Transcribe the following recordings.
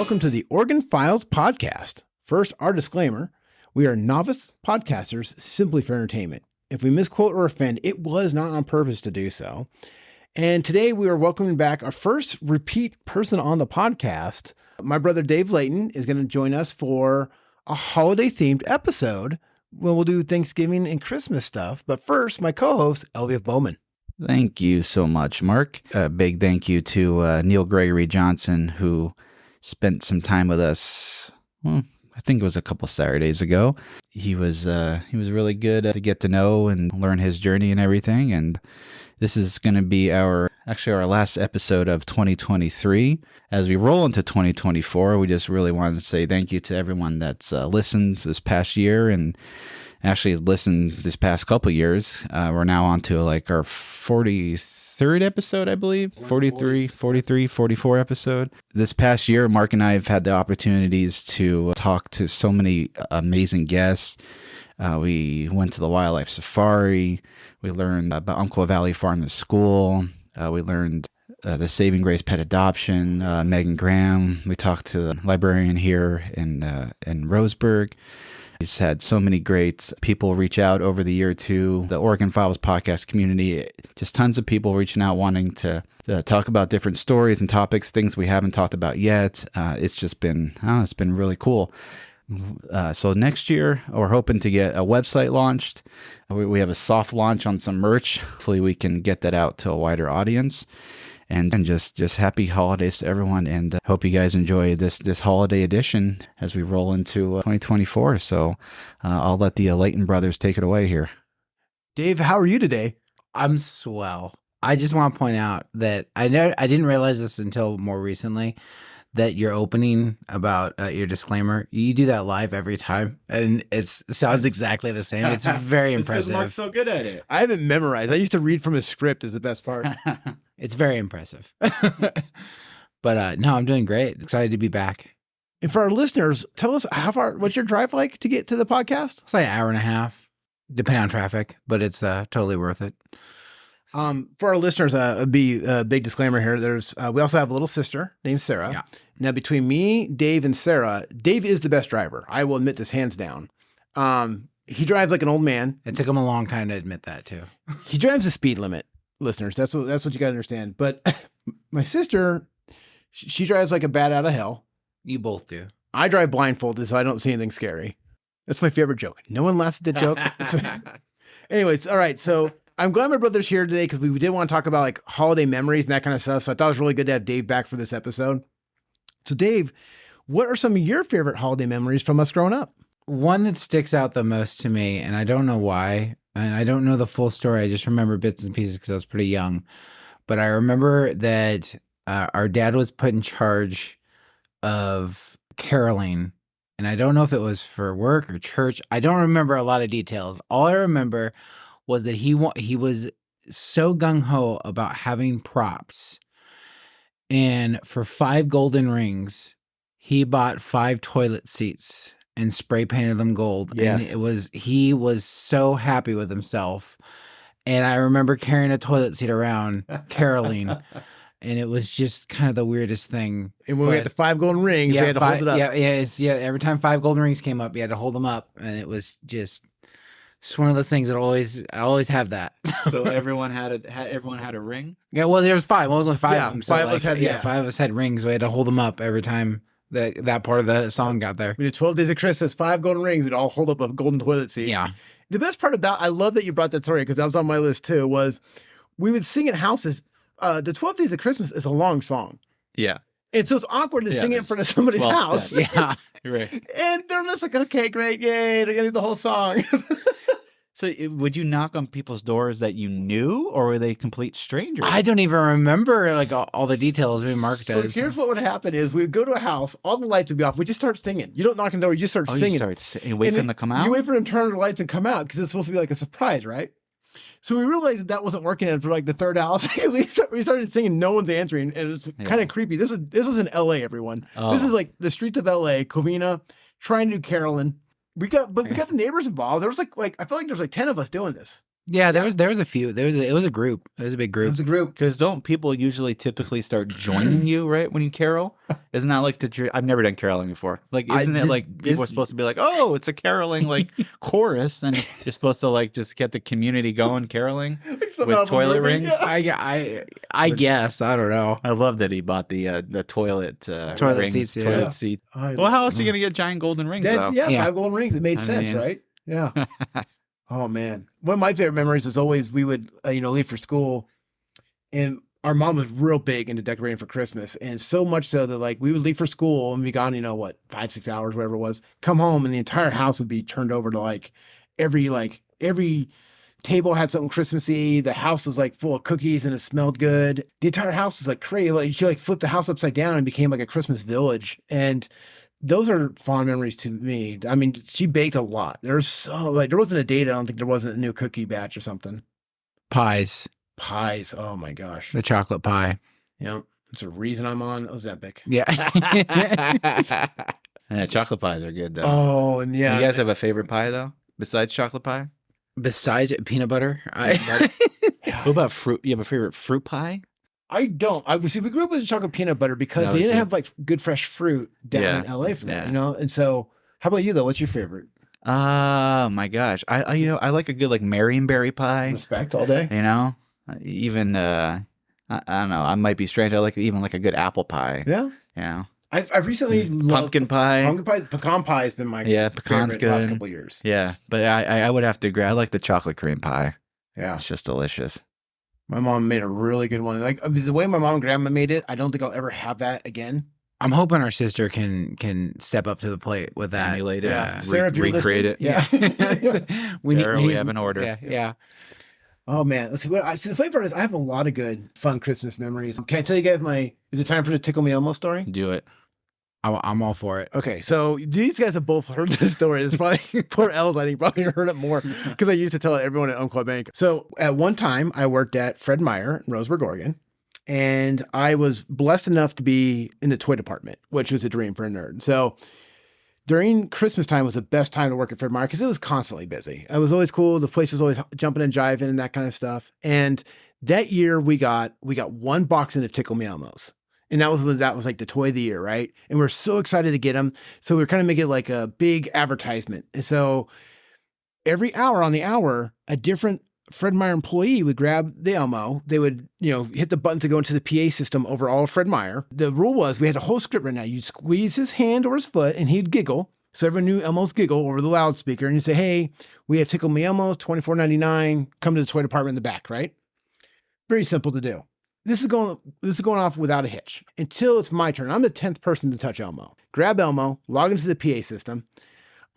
welcome to the Organ Files podcast. First, our disclaimer. We are novice podcasters simply for entertainment. If we misquote or offend, it was not on purpose to do so. And today we are welcoming back our first repeat person on the podcast. My brother Dave Layton is going to join us for a holiday-themed episode when we'll do Thanksgiving and Christmas stuff. But first, my co-host, Elvieth Bowman. Thank you so much, Mark. A big thank you to Neil Gregory Johnson, who spent some time with us. Well, I think it was a couple Saturdays ago. He was really good to get to know and learn his journey and everything. And this is going to be our last episode of 2023. As we roll into 2024, we just really wanted to say thank you to everyone that's listened this past year and actually has listened this past couple years. We're now on to like our 43rd episode, I believe. 44 episode. This past year, Mark and I have had the opportunities to talk to so many amazing guests. We went to the wildlife safari. We learned about Umpqua Valley Farm and School. We learned the Saving Grace Pet Adoption, Megan Graham. We talked to the librarian here in Roseburg. He's had so many great people reach out over the year to the Organ Files podcast community. Just tons of people reaching out wanting to talk about different stories and topics, things we haven't talked about yet. It's just been, it's been really cool. So next year, we're hoping to get a website launched. We have a soft launch on some merch. Hopefully we can get that out to a wider audience. And just happy holidays to everyone, and hope you guys enjoy this holiday edition as we roll into 2024. So I'll let the Layton brothers take it away here. Dave, how are you today? I'm swell. I just want to point out that I didn't realize this until more recently, that your opening about your disclaimer, you do that live every time, and it sounds exactly the same. It's very impressive. Mark's so good at it. I haven't memorized. I used to read from a script is the best part. It's very impressive. But no, I'm doing great. Excited to be back. And for our listeners, tell us what's your drive like to get to the podcast? It's like an hour and a half, depending on traffic, but it's totally worth it. For our listeners, be a big disclaimer here. We also have a little sister named Sarah. Yeah. Now, between me, Dave, and Sarah, Dave is the best driver. I will admit this hands down. He drives like an old man. It took him a long time to admit that too. He drives the speed limit, listeners. That's what you got to understand. But my sister, she drives like a bat out of hell. You both do. I drive blindfolded, so I don't see anything scary. That's my favorite joke. No one laughs at the joke. Anyways, all right. So I'm glad my brother's here today because we did want to talk about like holiday memories and that kind of stuff. So I thought it was really good to have Dave back for this episode. So Dave, what are some of your favorite holiday memories from us growing up? One that sticks out the most to me, and I don't know why, and I don't know the full story. I just remember bits and pieces because I was pretty young. But I remember that our dad was put in charge of caroling, and I don't know if it was for work or church. I don't remember a lot of details. All I remember was that he was so gung-ho about having props. And for 5 golden rings, he bought 5 toilet seats and spray painted them gold. Yes. And he was so happy with himself. And I remember carrying a toilet seat around, caroling. And it was just kind of the weirdest thing. And when we had the 5 golden rings, we had to hold it up. Yeah. Every time 5 golden rings came up, you had to hold them up. And it was just... It's one of those things that I always have that. So everyone had a ring? Yeah, well, there was 5. Well, it was only 5 Yeah, of them. So 5 of us had, 5 of us had rings. We had to hold them up every time that part of the song got there. We did 12 Days of Christmas, 5 golden rings. We'd all hold up a golden toilet seat. Yeah. The best part about, I love that you brought that story because that was on my list too, was we would sing at houses. The 12 Days of Christmas is a long song. Yeah. And so it's awkward to sing it in front of somebody's 12 house. steps. Yeah. Right. And they're just like, okay, great, yay, they're going to do the whole song. So would you knock on people's doors that you knew, or were they complete strangers? I don't even remember like all the details. Maybe Mark So does. here's what would happen is we'd go to a house, all the lights would be off. We just start singing. You don't knock on the door, you just start singing. You wait for them to come out? You wait for them to turn on the lights and come out because it's supposed to be like a surprise, right? So we realized that wasn't working and for like the third house. we started singing, no one's answering, and it's kind of creepy. This was in LA, everyone. Oh. This is like the streets of LA, Covina, trying to do Carolyn. We got the neighbors involved. There was like I feel like there's like 10 of us doing this. Yeah, there was a few. It was a group. It was a big group. It was a group. Because don't people typically start joining you right when you carol? Isn't that like I've never done caroling before. Like, isn't it like people are supposed to be like, oh, it's a caroling like chorus, and you're supposed to like just get the community going caroling with toilet rings? I guess, I don't know. I love that he bought the toilet rings, seats. Yeah. toilet seat. Well, how else are you gonna get giant golden rings? Though? Yeah, Yeah. 5 golden rings. It made sense, right? Yeah. Oh man, one of my favorite memories was always we would leave for school, and our mom was real big into decorating for Christmas, and so much so that like we would leave for school and be gone, 5-6 hours, whatever it was, come home and the entire house would be turned over to every table had something Christmassy. The house was like full of cookies and it smelled good. The entire house was like crazy. Like she like flipped the house upside down and became like a Christmas village. And those are fond memories to me. I mean, she baked a lot. There wasn't a date. I don't think there wasn't a new cookie batch or something. Pies. Oh my gosh. The chocolate pie. It's a reason I'm on Ozempic. Yeah. Yeah, chocolate pies are good though. Oh, and yeah. You guys have a favorite pie though, besides chocolate pie? Besides peanut butter. What about fruit? You have a favorite fruit pie? I don't. We grew up with chocolate peanut butter because they didn't have like good fresh fruit down in LA for that, And so, how about you though? What's your favorite? My gosh, I like a good like Marionberry pie. Respect all day. Even I don't know. I might be strange. I like even like a good apple pie. Yeah. I recently loved pumpkin pie. Pecan pie has been my pecan's favorite good. the last couple of years. Yeah, but I would have to agree. I like the chocolate cream pie. Yeah, it's just delicious. My mom made a really good one. Like the way my mom and grandma made it, I don't think I'll ever have that again. I'm hoping our sister can step up to the plate with that. Emulate it. Yeah. Sarah, recreate it. Yeah. we have an order. Yeah. Oh man, let's see. The funny part is I have a lot of good, fun Christmas memories. Can I tell you guys is it time for the Tickle Me Elmo story? Do it. I'm all for it. Okay, so these guys have both heard this story. It's probably poor Els, I think, probably heard it more because I used to tell everyone at Umpqua Bank. So at one time, I worked at Fred Meyer in Roseburg, Oregon, and I was blessed enough to be in the toy department, which was a dream for a nerd. So during Christmas time was the best time to work at Fred Meyer because it was constantly busy. It was always cool. The place was always jumping and jiving and that kind of stuff. And that year we got one box in of Tickle Me Elmos. And that was like the toy of the year, right? And we're so excited to get them. So we're kind of making it like a big advertisement. And so every hour on the hour, a different Fred Meyer employee would grab the Elmo. They would, hit the button to go into the PA system over all of Fred Meyer. The rule was we had a whole script right now. You'd squeeze his hand or his foot and he'd giggle. So everyone knew Elmo's giggle over the loudspeaker. And you say, hey, we have Tickle Me Elmos, $24.99. Come to the toy department in the back, right? Very simple to do. This is going off without a hitch until it's my turn. I'm the 10th person to touch Elmo. Grab Elmo, log into the PA system.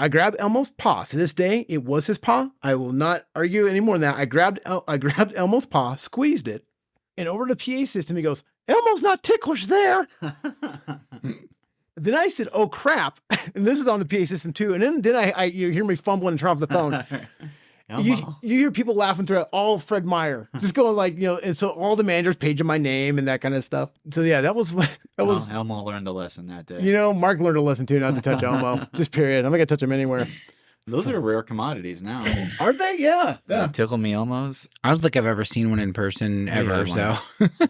I grabbed Elmo's paw. To this day, it was his paw. I will not argue any more than that. I grabbed Elmo's paw, squeezed it, and over to the PA system, he goes, Elmo's not ticklish there. Then I said, oh crap. And this is on the PA system too. And then you hear me fumbling and turn off the phone. You hear people laughing throughout all Fred Meyer, just going like, and so all the managers paging my name and that kind of stuff. So yeah, that was Elmo learned a lesson that day. Mark learned a lesson too, not to touch Elmo. Just period. I'm not gonna touch him anywhere. Those are rare commodities now. Aren't they? Yeah. Tickle Me Elmos. I don't think I've ever seen one in person ever. So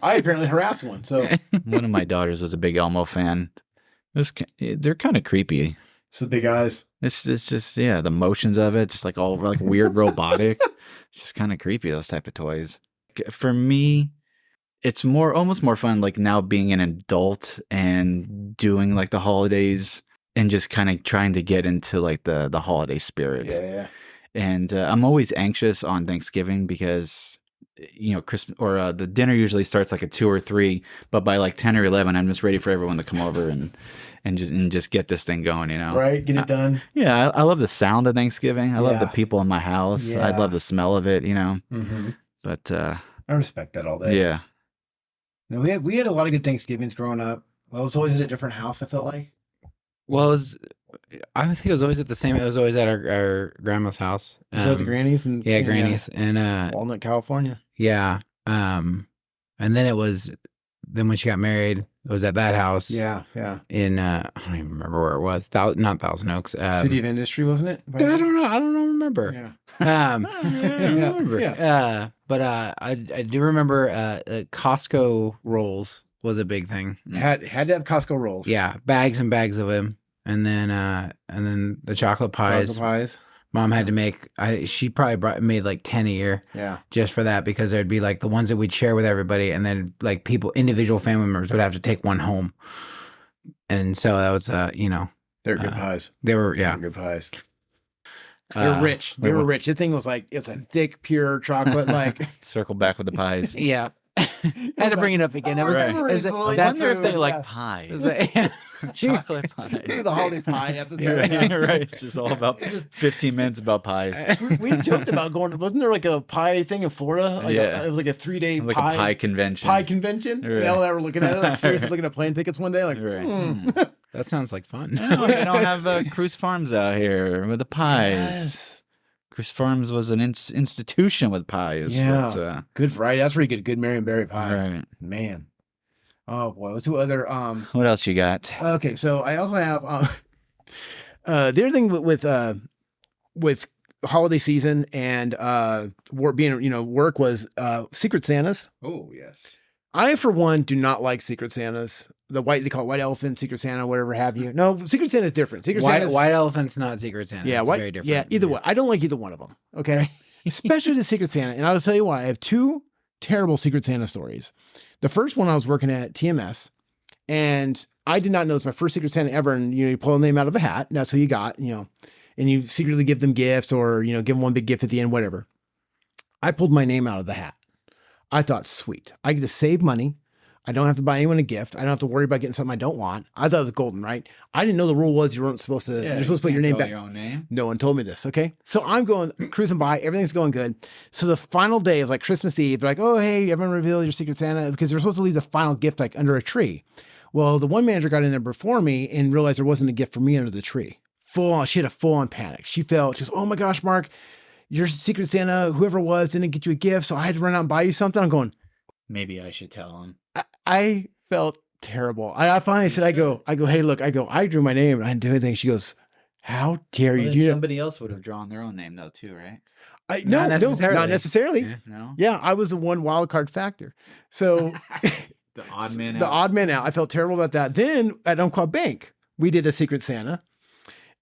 I apparently harassed one. So one of my daughters was a big Elmo fan. They're kind of creepy. It's the big eyes. It's just the motions of it, just like all like weird robotic. It's just kind of creepy, those type of toys. For me, it's almost more fun like now being an adult and doing like the holidays and just kind of trying to get into like the holiday spirit. Yeah. And I'm always anxious on Thanksgiving because Christmas or the dinner usually starts like at 2 or 3, but by like 10 or 11, I'm just ready for everyone to come over and just get this thing going, Right, get it done. I love the sound of Thanksgiving. I love the people in my house. Yeah. I love the smell of it, Mm-hmm. But I respect that all day. Yeah. No, we had a lot of good Thanksgivings growing up. I was always at a different house, I felt like. Well, I think it was always at the same. It was always at our grandma's house. The Granny's and Granny's and Walnut, California. Yeah. And then when she got married, it was at that house. Yeah. In I don't even remember where it was. Not Thousand Oaks. City of Industry, wasn't it? I don't know. I don't remember. Yeah. I don't remember. Yeah. But I do remember Costco rolls was a big thing. Had to have Costco rolls. Yeah, bags and bags of them, and then the chocolate pies. Chocolate pies. Mom had to make. She probably made like 10 a year. Yeah. Just for that, because there'd be like the ones that we'd share with everybody, and then like individual family members would have to take one home, and so that was They're good pies. they were They're good pies. They're rich. They were rich. The thing was like, it's a thick, pure chocolate. Like, Circle back with the pies. Yeah. Had to bring it up again. Oh, I wonder if they like pies. Chocolate pies. This is the holiday pie episode. Right. It's just all about 15 minutes about pies. We joked about going. Wasn't there like a pie thing in Florida? Like Yeah. It was like a 3-day Like pie, a pie convention. Pie convention. Right. And all that were looking at it. Like, seriously looking at plane tickets one day. Like, Right. That sounds like fun. No, they don't have Cruise Farms out here with the pies. Yes. Cruise Farms was an institution with pies. Yeah. But, Good Friday. That's where you get good Marionberry pie. right. Man. Oh boy. Let's do other. What else you got? Okay. So I also have the other thing with holiday season and work was Secret Santas. Oh, yes. I, for one, do not like Secret Santas. They call it White Elephant, Secret Santa, whatever have you. No, Secret Santa is different. White Elephant's not Secret Santa. Yeah, it's very different. Yeah, either way. I don't like either one of them. Okay, especially the Secret Santa. And I'll tell you why. I have two terrible Secret Santa stories. The first one, I was working at TMS, and I did not know it's my first Secret Santa ever. And you pull a name out of a hat, and that's who you got. And you secretly give them gifts, or give them one big gift at the end, whatever. I pulled my name out of the hat. I thought, sweet, I get to save money. I don't have to buy anyone a gift. I don't have to worry about getting something I don't want. I thought it was golden, right? I didn't know the rule was you weren't supposed to. You're supposed to put your name back. Your own name. No one told me this. Okay, so I'm going cruising by. Everything's going good. So the final day is like Christmas Eve. They're like, "Oh, hey, everyone, reveal your Secret Santa," because they're supposed to leave the final gift like under a tree. Well, the one manager got in there before me and realized there wasn't a gift for me under the tree. She had a full on panic. She goes, "Oh my gosh, Mark, your Secret Santa, whoever it was, didn't get you a gift, so I had to run out and buy you something." I'm going, maybe I should tell him. I felt terrible. I finally said, I go, hey, look, I drew my name and I didn't do anything. She goes, "How dare you?" Somebody else would have drawn their own name though, too, right? Not necessarily. Yeah. No. Yeah, I was the one wild card factor. So The odd man out. the odd man out. I felt terrible about that. Then at Umpqua Bank, we did a Secret Santa,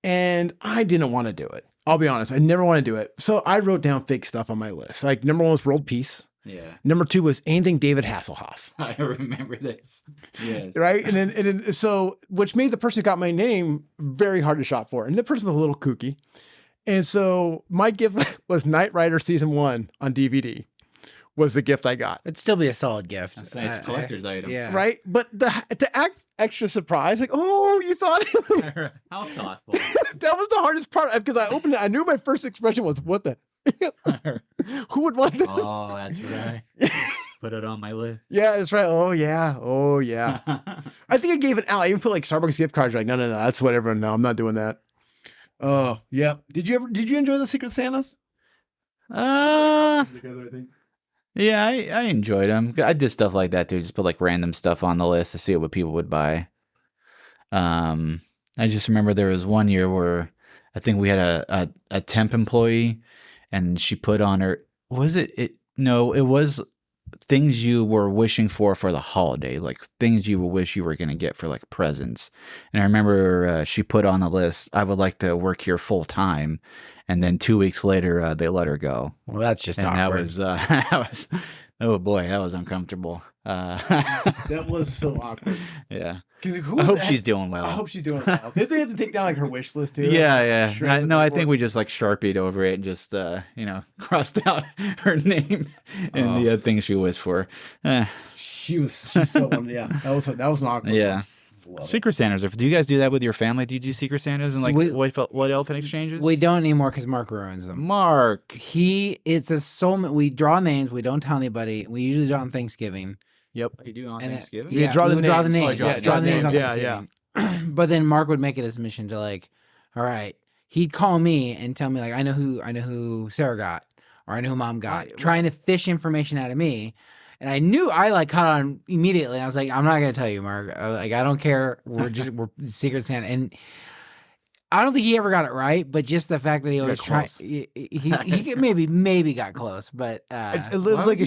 and I didn't want to do it. I'll be honest, I never want to do it. So I wrote down fake stuff on my list. Like number 1 was world peace. Yeah. Number 2 was anything David Hasselhoff. I remember this. Yes. Right. And then, so, which made the person who got my name very hard to shop for. And the person was a little kooky. And so my gift was Knight Rider season 1 on DVD was the gift I got. It'd still be a solid gift. It's a collector's item. Yeah. Right. But to act extra surprised, like, oh, you thought How thoughtful. that was the hardest part because I opened it. I knew my first expression was, what the? Who would want that? Oh, that's right. Put it on my list. Yeah, that's right. Oh, yeah. Oh, yeah. I think I gave it out. I even put like Starbucks gift cards. Like, no, that's whatever. No, I'm not doing that. Oh, yeah. Did you enjoy the Secret Santas? Yeah, I enjoyed them. I did stuff like that too. Just put like random stuff on the list to see what people would buy. I just remember there was one year where I think we had a temp employee, and she put on her. Was it? No, it was things you were wishing for the holiday, like things you wish you were going to get for like presents. And I remember she put on the list, "I would like to work here full time." And then 2 weeks later, they let her go. Well, that's just And awkward. that was, oh boy, that was uncomfortable. That was so awkward. Yeah. I I hope she's doing well. I hope she's doing well. Did they have to take down like her wish list too? Yeah. Shred I the think we just like Sharpied over it and just, crossed out her name and the things she wished for. She's so yeah. That was an awkward. Yeah. Love Secret Santas. Do you guys do that with your family? Do you do Secret Santas and like We- what elephant exchanges? We don't anymore because Mark ruins them. Mark. It's a soul. We draw names. We don't tell anybody. We usually do it on Thanksgiving. Yep. You do on And Thanksgiving? Yeah, draw we the would draw the names. names. Oh, draw the names on names. Yeah, Thanksgiving. But then Mark would make it his mission to like, all right, he'd call me and tell me like, I know who Sarah got, or I know who Mom got, trying to fish information out of me. And I knew I like caught on immediately. I was like, I'm not gonna tell you, Mark. I don't care. We're Secret Santa. And I don't think he ever got it right, but just the fact that he always tried, he maybe got close, but it was like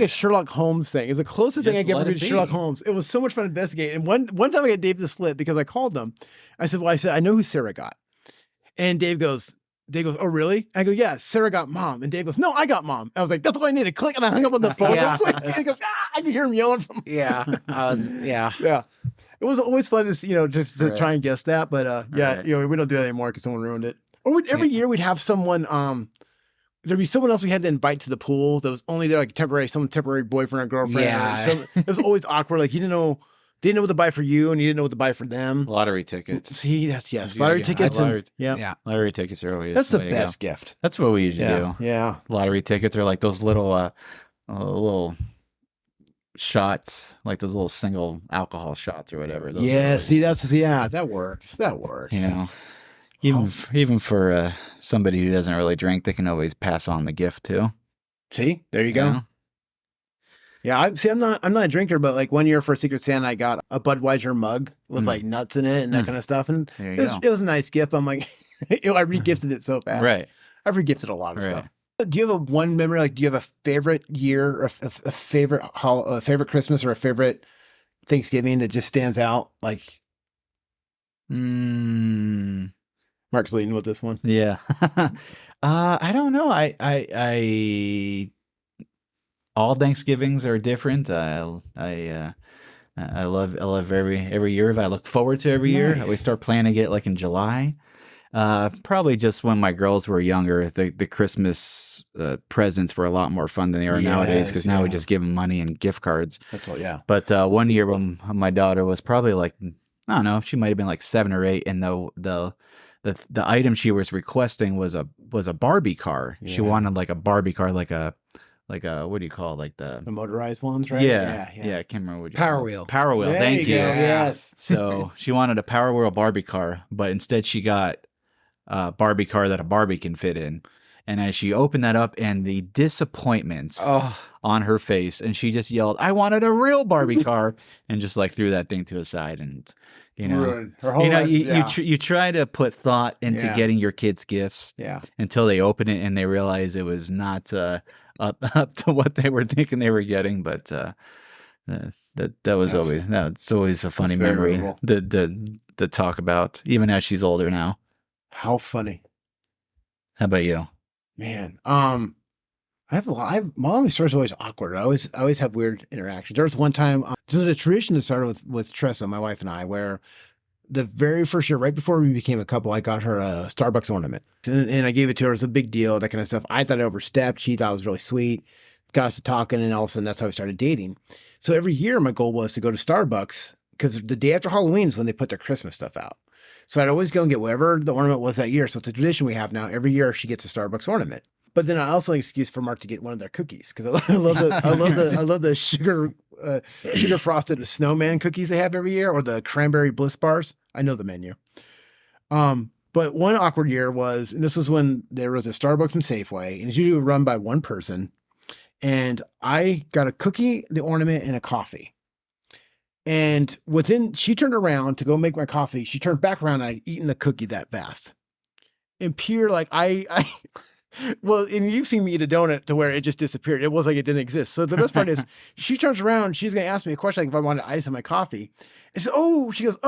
a Sherlock Holmes thing. It was the closest thing I could ever do to Sherlock Holmes. It was so much fun to investigate. And one time I got Dave to slip because I called him. I said, I know who Sarah got. And Dave goes, oh, really? I go, yeah, Sarah got mom. And Dave goes, no, I got mom. I was like, that's all I need to click. And I hung up on the phone real quick. And he goes, I can hear him yelling from. Yeah. Yeah. It was always fun to, just to try and guess that. But we don't do that anymore because someone ruined it. Or every year we'd have someone, there'd be someone else we had to invite to the pool that was only there like some temporary boyfriend or girlfriend. Yeah. It was always awkward. Like you didn't know what to buy for you and you didn't know what to buy for them. Lottery tickets. See, yes. Lottery tickets. Lottery tickets are always that's the best gift. That's what we usually do. Yeah. Lottery tickets are like those little shots, like those little single alcohol shots or whatever. Those that works. That works. Even for somebody who doesn't really drink, they can always pass on the gift too. See, there you go. Yeah, I'm not a drinker, but like one year for Secret Santa, I got a Budweiser mug with like nuts in it and that kind of stuff, and it was a nice gift. But I'm like, I re-gifted it so fast. Right, I've re-gifted a lot of stuff. Do you have one memory? Like, do you have a favorite year, or a favorite Christmas, or a favorite Thanksgiving that just stands out? Like, Mark's leading with this one. Yeah, I don't know. I all Thanksgivings are different. I love every year. I look forward to every year. We start planning it like in July. Probably just when my girls were younger, the Christmas presents were a lot more fun than they are nowadays because now we just give them money and gift cards. That's all, yeah. But one year when my daughter was probably like, I don't know, she might have been like 7 or 8, and the item she was requesting was a Barbie car. Yeah. She wanted like a Barbie car, like a what do you call it? Like the motorized ones, right? Yeah. I can't remember what you Power wheel. Power wheel. There Thank you. Yes. So she wanted a Power Wheel Barbie car, but instead she got a Barbie car that a Barbie can fit in. And as she opened that up, and the disappointment on her face, and she just yelled, "I wanted a real Barbie car," and just like threw that thing to the side. And ruined her whole life. you try to put thought into getting your kids gifts, until they open it and they realize it was not up to what they were thinking they were getting. But it's always a funny memory to talk about, even as she's older now. How funny. How about you? Man, I have a lot. My story's always awkward. I always have weird interactions. There was one time, this is a tradition that started with Tressa, my wife, and I, where the very first year, right before we became a couple, I got her a Starbucks ornament, and I gave it to her. It was a big deal, that kind of stuff. I thought I overstepped. She thought it was really sweet. Got us to talking, and all of a sudden, that's how we started dating. So every year, my goal was to go to Starbucks because the day after Halloween is when they put their Christmas stuff out. So I'd always go and get whatever the ornament was that year. So it's a tradition we have now. Every year she gets a Starbucks ornament. But then I also have an excuse for Mark to get one of their cookies because I love the sugar frosted snowman cookies they have every year, or the cranberry bliss bars. I know the menu. But one awkward year was, and this was when there was a Starbucks and Safeway, and it's usually run by one person. And I got a cookie, the ornament, and a coffee. And she turned around to go make my coffee. She turned back around and I'd eaten the cookie that fast. And pure, like well, and you've seen me eat a donut to where it just disappeared. It was like it didn't exist. So the best part is she turns around, she's going to ask me a question, like if I wanted ice in my coffee. And she goes,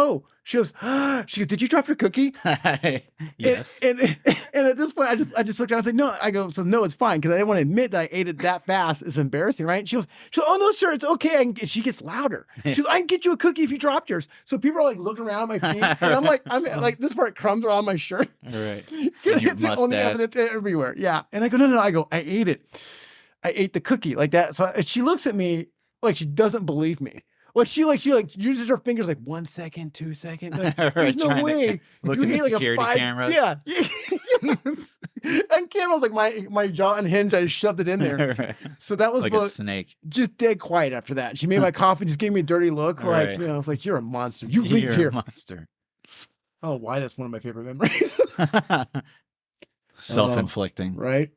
did you drop your cookie? Yes. And at this point, I just looked at her. I was like, no. I go, so no, it's fine, because I didn't want to admit that I ate it that fast. It's embarrassing, right? She goes, oh no, sir, it's okay. And she gets louder. She goes, I can get you a cookie if you dropped yours. So people are like looking around my feet, and I'm like, this part crumbs are on my shirt. Right. It's the only evidence everywhere. Yeah. And I go, no. I go, I ate it. I ate the cookie like that. So she looks at me like she doesn't believe me. Like she uses her fingers like 1 second, 2 seconds. Like, there's no way. Looking at security cameras. Yeah. And cameras, like my jaw unhinged. I just shoved it in there. Right. So that was like a snake. Just dead quiet after that. She made my coffee, just gave me a dirty look. Like, I was like, you're a monster. You leave here. A monster. Oh, why? That's one of my favorite memories. Self-inflicting. Right.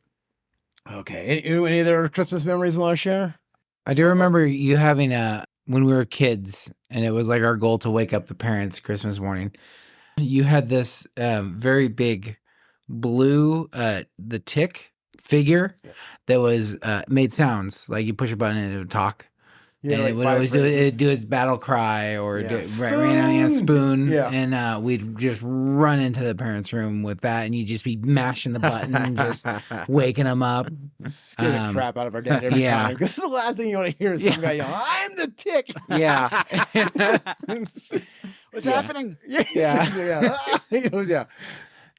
Okay. Any other Christmas memories you want to share? I do remember you having when we were kids, and it was like our goal to wake up the parents Christmas morning. You had this very big blue the tick figure that was made sounds like you push a button and it would talk. Yeah, and like it would always do his battle cry or spoon. Yeah. And we'd just run into the parents' room with that, and you'd just be mashing the button, just waking them up. Scare the crap out of our dad every time. Because the last thing you want to hear is some guy yelling, "I'm the tick." Yeah. What's happening? Yeah. Yeah.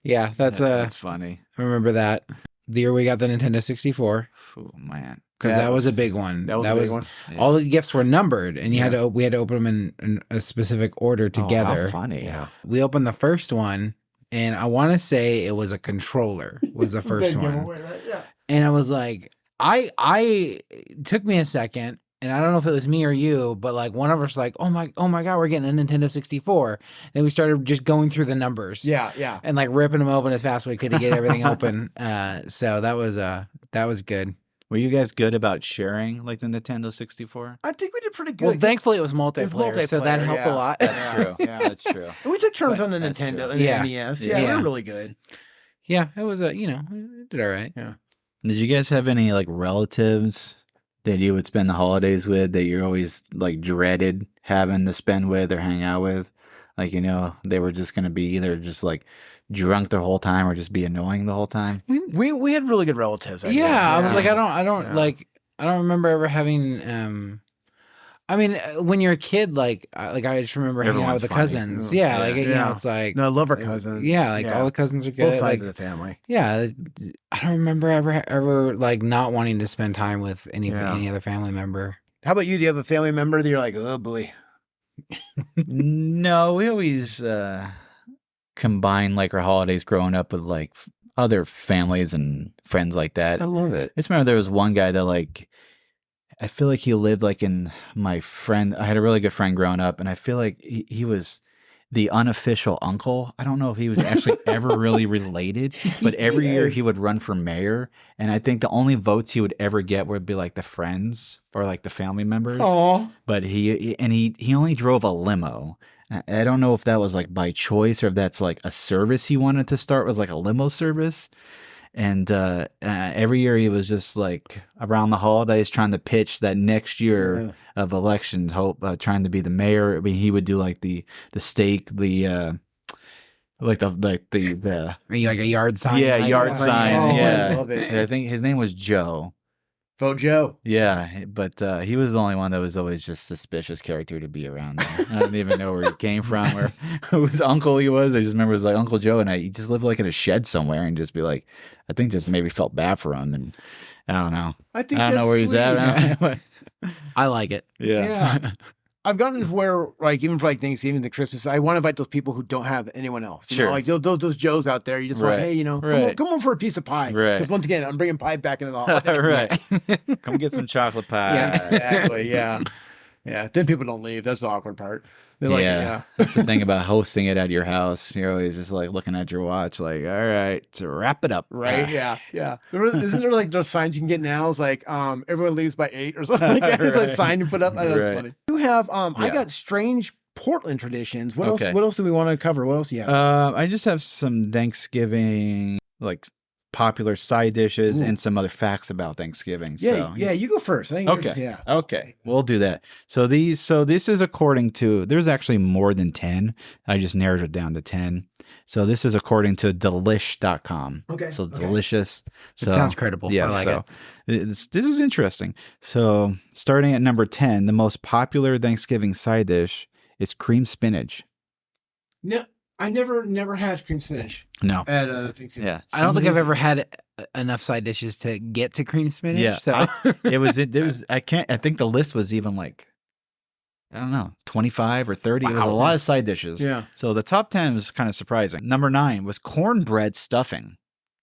Yeah, That's funny. I remember that. The year we got the Nintendo 64. Oh man. Because that was a big one. That was a big one. Yeah. All the gifts were numbered, and we had to open them in a specific order together. Oh, how funny. Yeah. We opened the first one, and I want to say it was a controller. Was the first Big one, giveaway, right? Yeah. and I was like, it took me a second, and I don't know if it was me or you, but like one of us like, oh my god, we're getting a Nintendo 64, and we started just going through the numbers, Yeah. and like ripping them open as fast as we could to get everything open. So that was good. Were you guys good about sharing like the Nintendo 64? I think we did pretty good. Well, thankfully it was multiplayer, so that multiplayer, helped a lot. That's true. Yeah. That's true. And we took turns on the That's Nintendo true. and the Yeah. NES. Yeah. We Yeah. were really good. Yeah, it was it did all right. Did you guys have any like relatives that you would spend the holidays with that you're always like dreaded having to spend with or hang out with? Like, they were just going to be either just like drunk the whole time or just be annoying the whole time. We had really good relatives. I think. I was like, I don't Yeah. like, I don't remember ever having. I mean, when you're a kid, like I just remember hanging out Everyone's with the funny. cousins. Yeah. Yeah, like Yeah. it's like No, I love our cousins. Yeah, like all the cousins are good. both sides Like, of the family. yeah, I don't remember ever like not wanting to spend time with any other family member. How about you? Do you have a family member that you're like, oh boy? No, we always combine like our holidays growing up with like other families and friends like that. I love it. I just remember there was one guy that like, I feel like he lived like in my friend. I had a really good friend growing up, and I feel like he was the unofficial uncle. I don't know if he was actually ever really related, but every year he would run for mayor, and I think the only votes he would ever get would be like the friends or like the family members. Oh, But he only drove a limo. I don't know if that was like by choice or if that's like a service he wanted to start, was like a limo service. And every year he was just like around the holidays trying to pitch that next year of elections, trying to be the mayor. I mean, he would do like the stake, the like the Are you like a yard sign? yeah, type yard of sign. Oh, I Yeah, love it. I think his name was Joe. Faux Joe. Yeah, but he was the only one that was always just suspicious character to be around there. I didn't even know where he came from or whose uncle he was. I just remember it was like Uncle Joe, and he just lived like in a shed somewhere, and just be like, I think just maybe felt bad for him, and I don't know. I think I don't know that's where he's sweet. at. I like it. Yeah. I've gotten to where, like, even for like Thanksgiving and Christmas, I want to invite those people who don't have anyone else. You know, Sure. like those Joes out there. You just want, Right. hey, Right. come on for a piece of pie. Right. Because once again, I'm bringing pie back into the holiday. Right. Come get some chocolate pie. Yeah, exactly. Yeah. Yeah. Then people don't leave. That's the awkward part. They're like, yeah. That's the thing about hosting it at your house. You're always just like looking at your watch, like, all right, to wrap it up. Right? Yeah. Yeah. Isn't there like those signs you can get now? It's like, everyone leaves by 8 or something like that. It's like a Right. sign you put up. I know, Right. that's funny. You have, I Yeah. got strange Portland traditions. What Okay. else? What else do we want to cover? What else do you have? I just have some Thanksgiving, like popular side dishes Ooh. and some other facts about Thanksgiving. Yeah. So, Yeah. You go first. I think yours- Okay. Yeah. Okay, we'll do that. So this is according to, there's actually more than 10. I just narrowed it down to 10. So this is according to delish.com. Okay. So Okay. delicious. It sounds credible. Yeah, I like so this is interesting. So starting at number 10, the most popular Thanksgiving side dish is cream spinach. No, I never had cream spinach No. at Thanksgiving. Yeah. I don't think I've ever had enough side dishes to get to cream spinach. Yeah, So I think the list was even like, I don't know, 25 or 30. It was a Wow. lot of side dishes. Yeah. So the top 10 was kind of surprising. Number 9 was cornbread stuffing.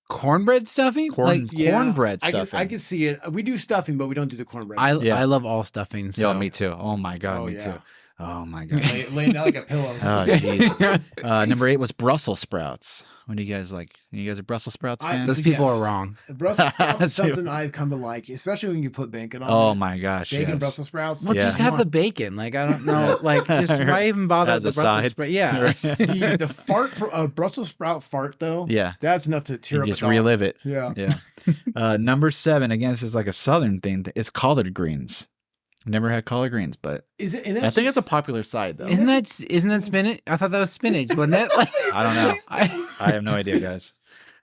cornbread stuffing. Cornbread stuffing. I could see it. We do stuffing, but we don't do the cornbread. Yeah. I love all stuffing. So. Yeah, me too. Oh my God, Oh, me yeah. too. Oh my God. Laying down like a pillow. Oh, jeez. Number 8 was Brussels sprouts. What do you guys like? You guys are Brussels sprouts I- fans? Those people Yes. are wrong. Brussels sprouts is See- something I've come to like, especially when you put bacon on Oh it. my gosh! Bacon yes. Brussels sprouts. Well, Yeah. just have the bacon. Like, I don't know. Like, just why even bother As with the a Brussels side. sprout? Yeah. The fart for a Brussels sprout fart though. Yeah. That's enough to tear You up just a dog. relive it. Yeah. Yeah. Number 7, again, this is like a southern thing. It's collard greens. Never had collard greens, but Is it? And I think it's a popular side though. Isn't that spinach? I thought that was spinach, wasn't it? Like, I don't know. I I have no idea, guys.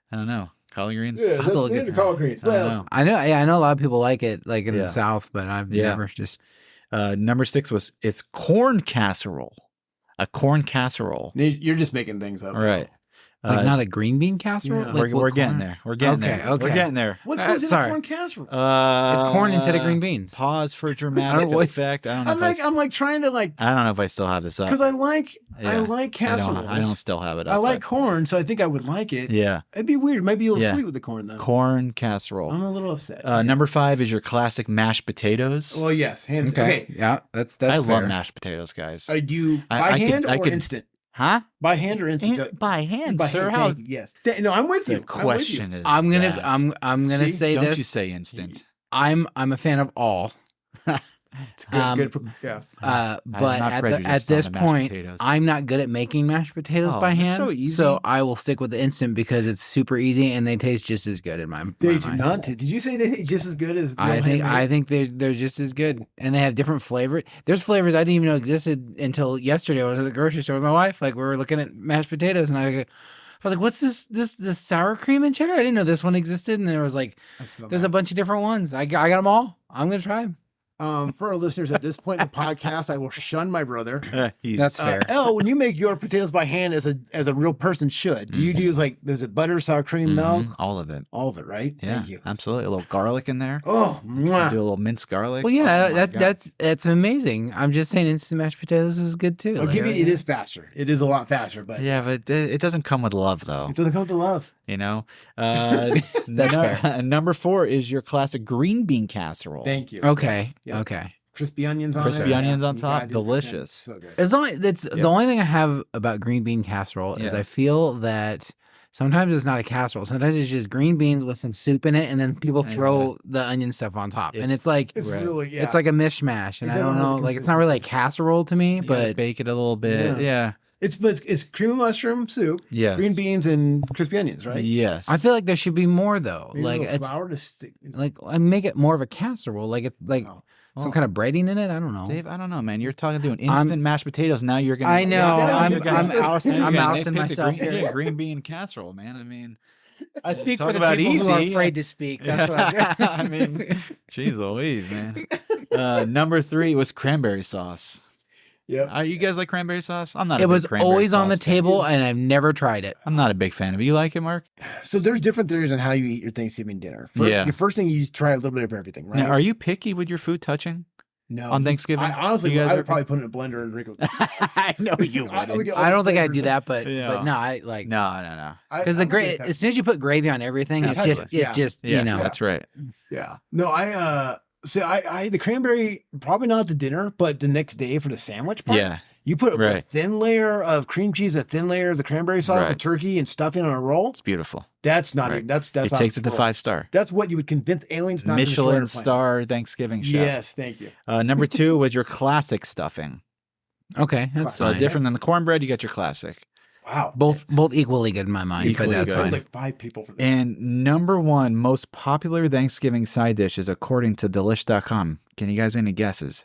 I don't know. Collard greens? Yeah, I'll have that's to look good at- collard greens. I don't Well, know. I know. Yeah, I know a lot of people like it, like in Yeah. the South, but I've Yeah. never just. Number 6 it's corn casserole. A corn casserole. you're just making things up. All right. Like not a green bean casserole. yeah. Like we're what getting corn? there. We're getting Okay, there. okay. We're getting there. What Uh, goes in sorry. a corn casserole? It's corn instead of green beans. Pause for I dramatic don't know what- effect. I don't know I'm like trying to like I don't know if I still have this up. because I like Yeah. casseroles. I don't still have it up. I like but- corn, so I think I would like it. Yeah. It'd be weird. Maybe a little Yeah. sweet with the corn though. Corn casserole. I'm a little upset. Number 5 is your classic mashed potatoes. Well, yes, hands. Okay. Okay. Yeah, that's I fair. love mashed potatoes, guys. Do you I- by I could- hand I or could- instant? Huh? By hand or instant? By hand, By sir. hand, How thank you, yes. No, I'm with you. the question is I'm gonna that. I'm gonna See? say Don't this. you say instant. I'm a fan of all. It's good. Um, good for, yeah. But not at prejudiced this on the mashed point, potatoes. I'm not good at making mashed potatoes Oh, by they're hand. so easy. So I will stick with the instant because it's super easy and they taste just as good in my They my do mind. not. Did you say they taste just as good as? I real think handmade? they're just as good, and they have different flavors. There's flavors I didn't even know existed until yesterday. I was at the grocery store with my wife. Like we were looking at mashed potatoes, and I was like, "What's this sour cream and cheddar? I didn't know this one existed." And there was like, That's so there's bad. a bunch of different ones. I got them all. I'm gonna try them. For our listeners at this point in the podcast, I will shun my brother. That's fair. When you make your potatoes by hand as a real person should, do you do like does it butter, sour cream, milk, All of it. all of it, right? Yeah, Thank you. absolutely. A little garlic in there. Oh, Do mwah. a little minced garlic. Well, yeah, Oh my God. that's amazing. I'm just saying, instant mashed potatoes is good too. I'll Like, give you. It is faster. It is a lot faster, but Yeah, but it doesn't come with love though. it doesn't come to love. You know. That's fair. Number 4 is your classic green bean casserole. Thank you. Okay, Yes. Yeah. okay. Crispy onions on Crispy it. onions on You top. gotta do- Delicious. So good. As long that's the only thing I have about green bean casserole is Yeah. I feel that sometimes it's not a casserole. Sometimes it's just green beans with some soup in it, and then people throw the onion stuff on top, and it's like It's Right. really it's like a mishmash, and It I don't doesn't have know, the like it's not really a casserole to me, You gotta but bake it a little bit. Yeah. it's cream of mushroom soup, Yes. green beans, and crispy onions, right? Yes. I feel like there should be more though. Maybe a Like little it's flour to stick. like I make it more of a casserole, like it like Oh. some kind of breading in it. I don't know. Dave, I don't know, man. You're talking doing instant mashed potatoes. Now you're gonna. I know. Yeah, I'm you're gonna- I'm now you're ousting Now I'm you're gonna ousting nitpick the myself green, here. yeah, green bean casserole, man. I mean, I speak Talk for the about people who are easy. afraid to speak. That's what I do. I mean, jeez Louise, man. Number 3 was cranberry sauce. Yep. Are you guys like cranberry sauce? I'm not. It a big was cranberry always on the sauce fan. table, and I've never tried it. I'm not a big fan of it. You like it, Mark? So there's different theories on how you eat your Thanksgiving dinner. Yeah. Your first thing you try a little bit of everything, right? Now, are you picky with your food touching no. on Thanksgiving? I honestly, You guys I are- would probably put it in a blender and drink it. I know you I would wouldn't. get- I don't think I'd flavors. do that, but Yeah. no, I like No. because the gravy. As soon as you put gravy on everything, it's Exactly. just Yeah. it just Yeah, you know. that's right. Yeah. No, I the cranberry probably not at the dinner, but the next day for the sandwich part. Yeah, You put a Right. thin layer of cream cheese, a thin layer of the cranberry sauce, Right. with turkey and stuffing on a roll. it's beautiful. That's not Right. that's It not takes it to roll. 5-star. That's what you would convince aliens not to destroy Michelin our planet. star Thanksgiving chef. Yes, thank you. Number 2 was your classic stuffing. Okay, that's So fine. different than the cornbread, you got your classic. Wow. Both equally good in my mind, Equally but that's good. Killed fine. like 5 people for this. And number 1 most popular Thanksgiving side dish is according to Delish.com. Can you guys have any guesses?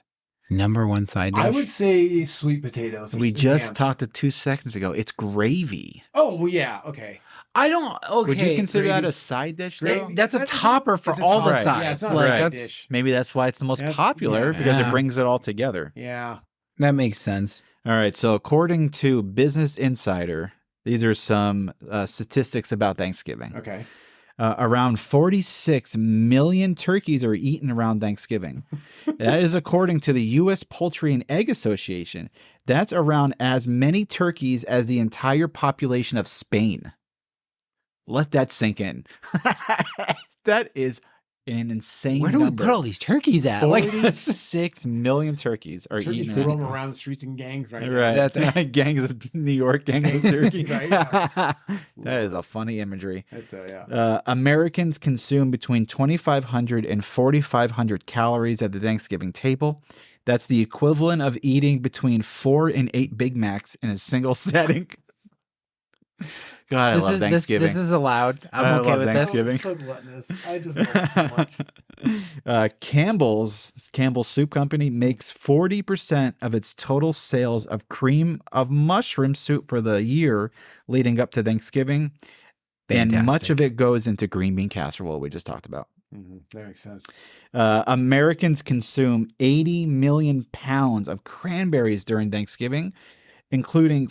Number one side dish. I would say sweet potatoes. or We sweet just yams. talked to 2 seconds ago. It's gravy. Oh, well, yeah. Okay. I don't. Okay, Would you consider that gravy. a side dish They- though? that's a That's a- topper for it's a all the topper. sides. Yeah, it's not like a side that's dish. Maybe that's why it's the most That's- popular yeah. because it Yeah. brings it all together. Yeah. that makes sense. All right. So according to Business Insider, these are some statistics about Thanksgiving. Okay. Around 46 million turkeys are eaten around Thanksgiving. That is according to the U.S. Poultry and Egg Association. That's around as many turkeys as the entire population of Spain. Let that sink in. That is an insane Where do we number. put all these turkeys at? Like 46 million turkeys are Turkeys eaten. roam around the streets in gangs right now. Right. That's- gangs of New York, gangs of turkey. Right, yeah. That is a funny imagery. That's yeah. Americans consume between 2,500 and 4,500 calories at the Thanksgiving table. That's the equivalent of eating between 4 and 8 Big Macs in a single setting. God, I love Thanksgiving. This is allowed. I'm I okay love with Thanksgiving. this. So gluttonous. I just love it so much. Campbell's Soup Company makes 40% of its total sales of cream of mushroom soup for the year leading up to Thanksgiving. And much Fantastic. of it goes into green bean casserole we just talked about. That makes sense. Americans consume 80 million pounds of cranberries during Thanksgiving, including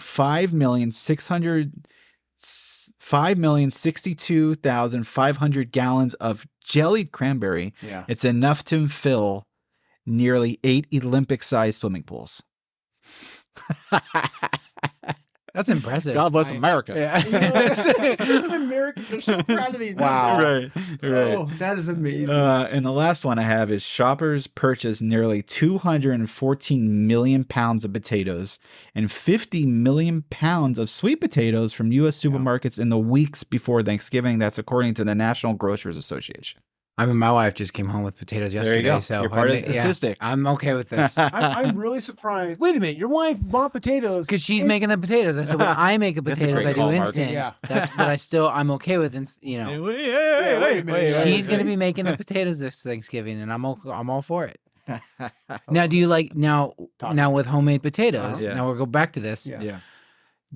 5,062,500 gallons of jellied cranberry. Yeah. It's enough to fill nearly 8 Olympic-sized swimming pools. That's impressive. God bless America. Yeah. Americans are so proud of these. Wow. numbers. Right. Oh, that is amazing. And the last one I have is shoppers purchased nearly 214 million pounds of potatoes and 50 million pounds of sweet potatoes from U.S. supermarkets in the weeks before Thanksgiving. That's according to the National Grocers Association. I mean, my wife just came home with potatoes yesterday. There you go. So You're part of I the mean, yeah, statistic. I'm okay with this. I'm really surprised. Wait a minute, your wife bought potatoes Because she's making the potatoes. I said, when I make the That's a potatoes, great I do call, Mark. instant. Yeah. But I'm okay with, you know. wait a minute. She's going to be making the potatoes this Thanksgiving, and I'm all for it. Now, do you like now with homemade potatoes? Yeah. Now we'll go back to this. Yeah.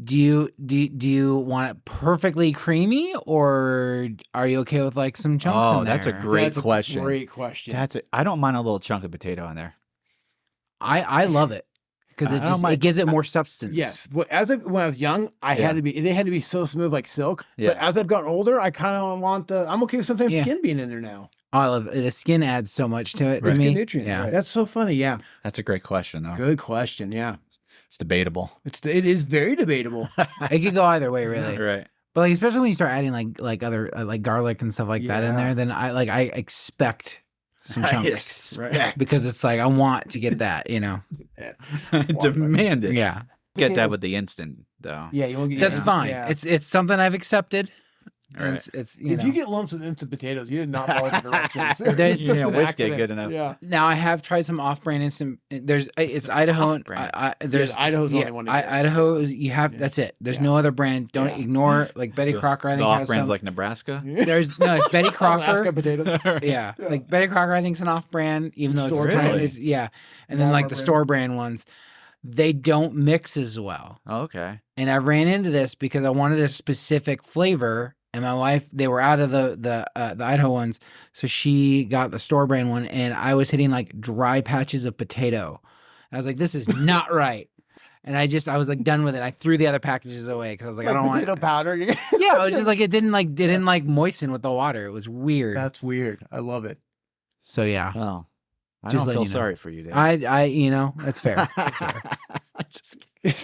Do you want it perfectly creamy, or are you okay with like some chunks in there? That's a great question. Great question. I don't mind a little chunk of potato in there. I love it because I don't mind- it gives it more substance. Yes. When I was young, they had to be so smooth like silk. Yeah. But as I've gotten older, I kind of want I'm okay with sometimes Yeah. skin being in there now. Oh, I love it. The skin adds so much to it It's to me. good nutrients. Yeah. That's so funny. Yeah. That's a great question, though. Good question. Yeah. It's debatable. It is very debatable. It could go either way, really. Right. But like, especially when you start adding like other like garlic and stuff like that in Yeah. there, then I expect some chunks Right. because it's like I want to get that, you know. Demand it. Yeah, Get that Potatoes. with the instant, though. Yeah, you won't get that's yeah. fine. Yeah. It's something I've accepted. All And right. it's If you get lumps with instant potatoes, you did not follow the directions. There's- It's You just can't an whisk it accident. good enough. Yeah. Now I have tried some off-brand instant. It's Idaho. Off-brand. There's Idaho's the only one to get. Idaho is you have. That's it. There's no other brand. Don't Yeah. ignore like Betty Crocker. I The think off has brands some. like Nebraska. There's no. It's Betty Alaska Crocker. potatoes. Yeah, like Betty Crocker. I think is an off-brand, even though it's Store kind of, brand. yeah. And then like Walmart the brand. store brand ones, they don't mix as well. Oh, okay. And I ran into this because I wanted a specific flavor, and my wife, they were out of the Idaho ones, so she got the store brand one, and I was hitting like dry patches of potato. And I was like, this is not right. And I was like done with it. I threw the other packages away because I was like, I don't potato want. powder. Yeah, it was just like it didn't moisten with the water. It was weird. That's weird. I love it. So yeah, Well, I Just don't letting feel you know. sorry for you, Dave. I that's fair. That's fair. Just kidding.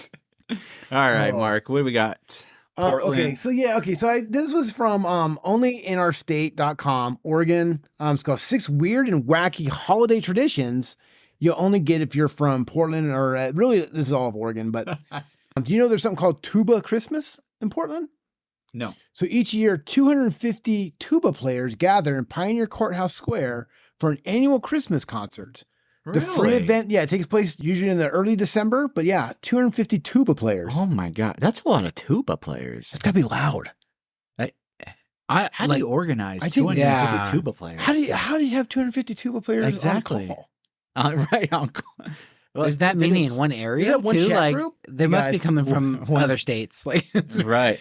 All right, Oh. Mark. What do we got? Okay, Portland. so this was from onlyinourstate.com, Oregon. It's called 6 Weird and Wacky Holiday Traditions you'll only get if you're from Portland or really this is all of Oregon, but do you know there's something called Tuba Christmas in Portland? No. So each year 250 tuba players gather in Pioneer Courthouse Square for an annual Christmas concert. The free event, it takes place usually in the early December, but 250 tuba players. Oh my God, that's a lot of tuba players. It's got to be loud. How do you organize I think- 250 Yeah. tuba players? How do you have 250 tuba players Exactly. on call? Right on. Well, There's that then many in it's- one area that one too. chat Like group? they You must be guys- coming from one- other states. Like it's- Right.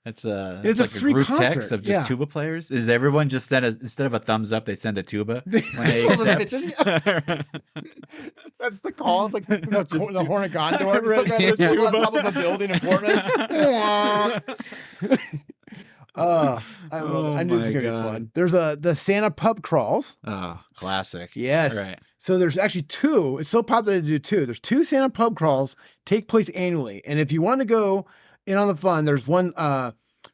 It's It's a like free group concert, text of just yeah. tuba players. Is everyone just send instead of a thumbs up, they send a tuba when they All the accept? bitches. That's the call. It's like the Hornet Gondor. Right. Right. Yeah. On top of a building in Portland. I love it. I knew this was my gonna God. be fun. There's the Santa pub crawls. Oh, classic. Yes. Right. So there's actually 2. It's so popular to do 2. There's 2 Santa pub crawls take place annually, and if you want to go in on the fun, there's one